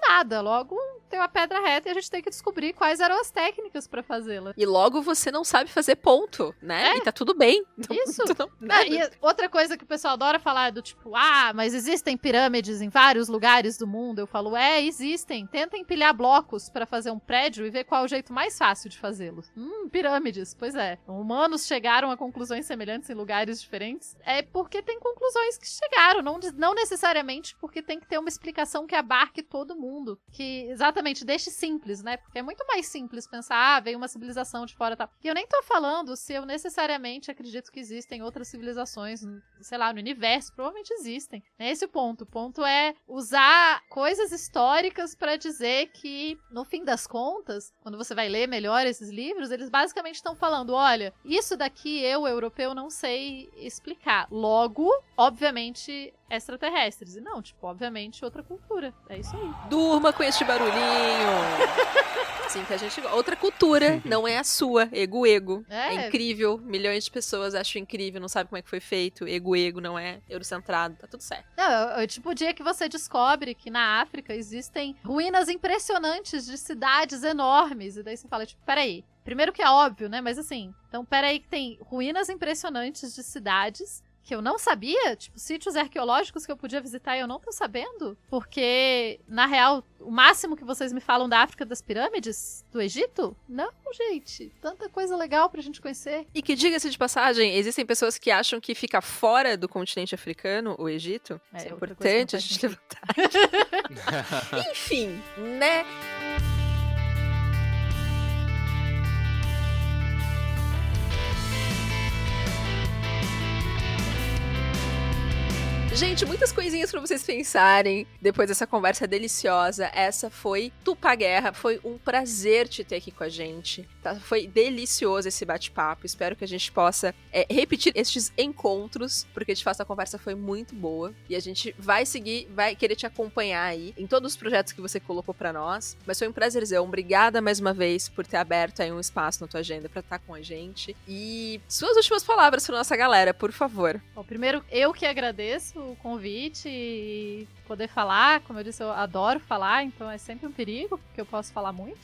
nada. Logo tem uma pedra reta e a gente tem que descobrir quais eram as técnicas pra fazê-la. E logo você não sabe fazer ponto, né? E tá tudo bem. Isso. E outra coisa que o pessoal adora falar é do tipo, mas existem pirâmides em vários lugares do mundo. Eu falo, existem. Tenta empilhar blocos pra fazer um prédio e ver qual é o jeito mais fácil de fazê-los. Pirâmides, pois é. Humanos chegaram a conclusões semelhantes em lugares diferentes. É porque tem conclusões que chegaram, não necessariamente porque tem que ter uma explicação que abarque todo mundo. Que exatamente deixe simples, né? Porque é muito mais simples pensar, veio uma civilização de fora e tal. E eu nem tô falando se eu necessariamente acredito que existem outras civilizações, sei lá, no universo. Provavelmente existem. É esse o ponto. O ponto é usar coisas históricas pra dizer que, no fim das contas, quando você vai ler melhor esses livros, eles basicamente estão falando, olha, isso daqui eu, europeu, não sei explicar. Logo, obviamente, extraterrestres. E não, obviamente, outra cultura. É isso aí. Durma com este barulhinho. Sim, que a gente... Outra cultura, não é a sua. Ego. É incrível. Milhões de pessoas acham incrível, não sabem como é que foi feito. Ego, não é eurocentrado. Tá tudo certo. Não, tipo o dia que você descobre que na África existem ruínas impressionantes de cidades enormes. E daí você fala, peraí. Primeiro que é óbvio, né? Mas assim, então peraí que tem ruínas impressionantes de cidades que eu não sabia, sítios arqueológicos que eu podia visitar e eu não tô sabendo, porque, na real, o máximo que vocês me falam da África, das pirâmides, do Egito? Não, gente, tanta coisa legal pra gente conhecer. E que, diga-se de passagem, existem pessoas que acham que fica fora do continente africano, o Egito. Isso é importante a gente levantar. Enfim, né? Gente, muitas coisinhas pra vocês pensarem depois dessa conversa deliciosa. Essa foi Tupá Guerra. Foi um prazer te ter aqui com a gente. Tá? Foi delicioso esse bate-papo. Espero que a gente possa repetir estes encontros, porque de fato a conversa foi muito boa. E a gente vai seguir, vai querer te acompanhar aí em todos os projetos que você colocou pra nós. Mas foi um prazerzão. Obrigada mais uma vez por ter aberto aí um espaço na tua agenda pra estar com a gente. E suas últimas palavras pra nossa galera, por favor. Bom, primeiro, eu que agradeço o convite e poder falar. Como eu disse, eu adoro falar, então é sempre um perigo, porque eu posso falar muito.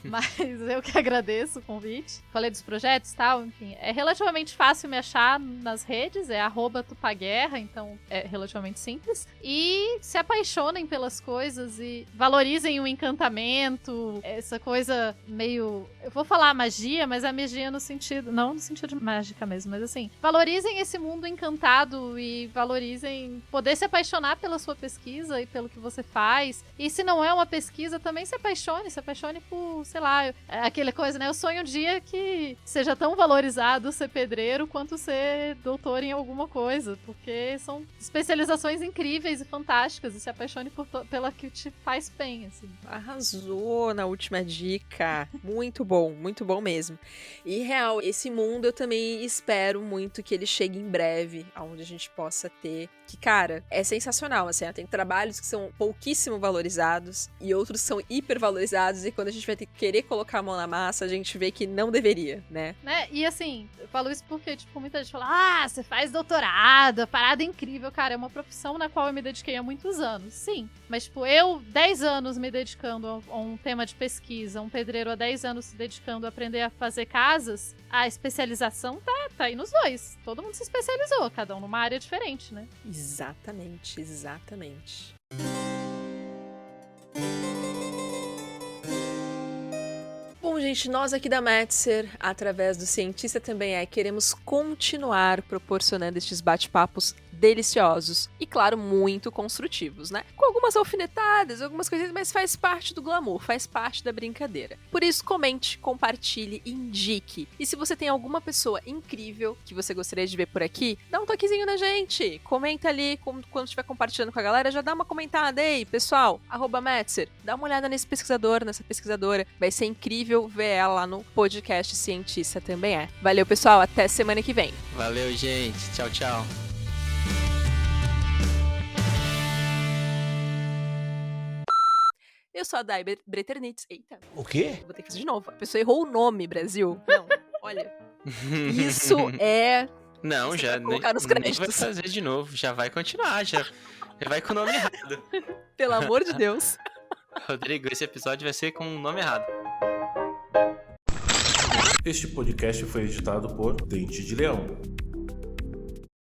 Mas eu que agradeço o convite. Falei dos projetos e tal, enfim. É relativamente fácil me achar nas redes, é @tupaguerra, então é relativamente simples. E se apaixonem pelas coisas e valorizem o encantamento, essa coisa meio... Eu vou falar magia, mas a magia no sentido... Não no sentido de mágica mesmo, mas assim... Valorizem esse mundo encantado e valorizem poder se apaixonar pela sua pesquisa e pelo que você faz. E se não é uma pesquisa, também se apaixone por, sei lá, aquela coisa, né? Eu sonho um dia que seja tão valorizado ser pedreiro quanto ser doutor em alguma coisa, porque são especializações incríveis e fantásticas, e se apaixone pela que te faz bem, assim. Arrasou na última dica. Muito bom mesmo. E real, esse mundo eu também espero muito que ele chegue em breve, aonde a gente possa ter, que cara, é sensacional, assim, tem trabalhos que são pouquíssimo valorizados e outros são hipervalorizados, e quando a gente vai ter que querer colocar a mão na massa, a gente vê que não deveria, né? E assim, eu falo isso porque, tipo, muita gente fala, você faz doutorado, a parada é incrível, cara, é uma profissão na qual eu me dediquei há muitos anos, sim, mas tipo, eu 10 anos me dedicando a um tema de pesquisa, um pedreiro há 10 anos se dedicando a aprender a fazer casas, a especialização tá aí nos dois, todo mundo se especializou, cada um numa área diferente, né? Exatamente. Bom, gente, nós aqui da Metzer, através do Cientista Também queremos continuar proporcionando estes bate-papos deliciosos e, claro, muito construtivos, né? Com algumas alfinetadas, algumas coisinhas, mas faz parte do glamour, faz parte da brincadeira. Por isso, comente, compartilhe, indique. E se você tem alguma pessoa incrível que você gostaria de ver por aqui, dá um toquezinho na gente. Comenta ali, quando estiver compartilhando com a galera, já dá uma comentada. Ei, pessoal, @Metzer, dá uma olhada nesse pesquisador, nessa pesquisadora. Vai ser incrível ver ela lá no podcast Cientista Também Valeu, pessoal, até semana que vem. Valeu, gente. Tchau, tchau. Eu sou a Dai Breternitz. Eita. O quê? Vou ter que fazer de novo. A pessoa errou o nome, Brasil. Não, olha. Isso é... Não, Você já vai colocar nos nem vai créditos. fazer de novo. Já vai continuar, já vai com o nome errado. Pelo amor de Deus. Rodrigo, esse episódio vai ser com o nome errado. Este podcast foi editado por Dente de Leão.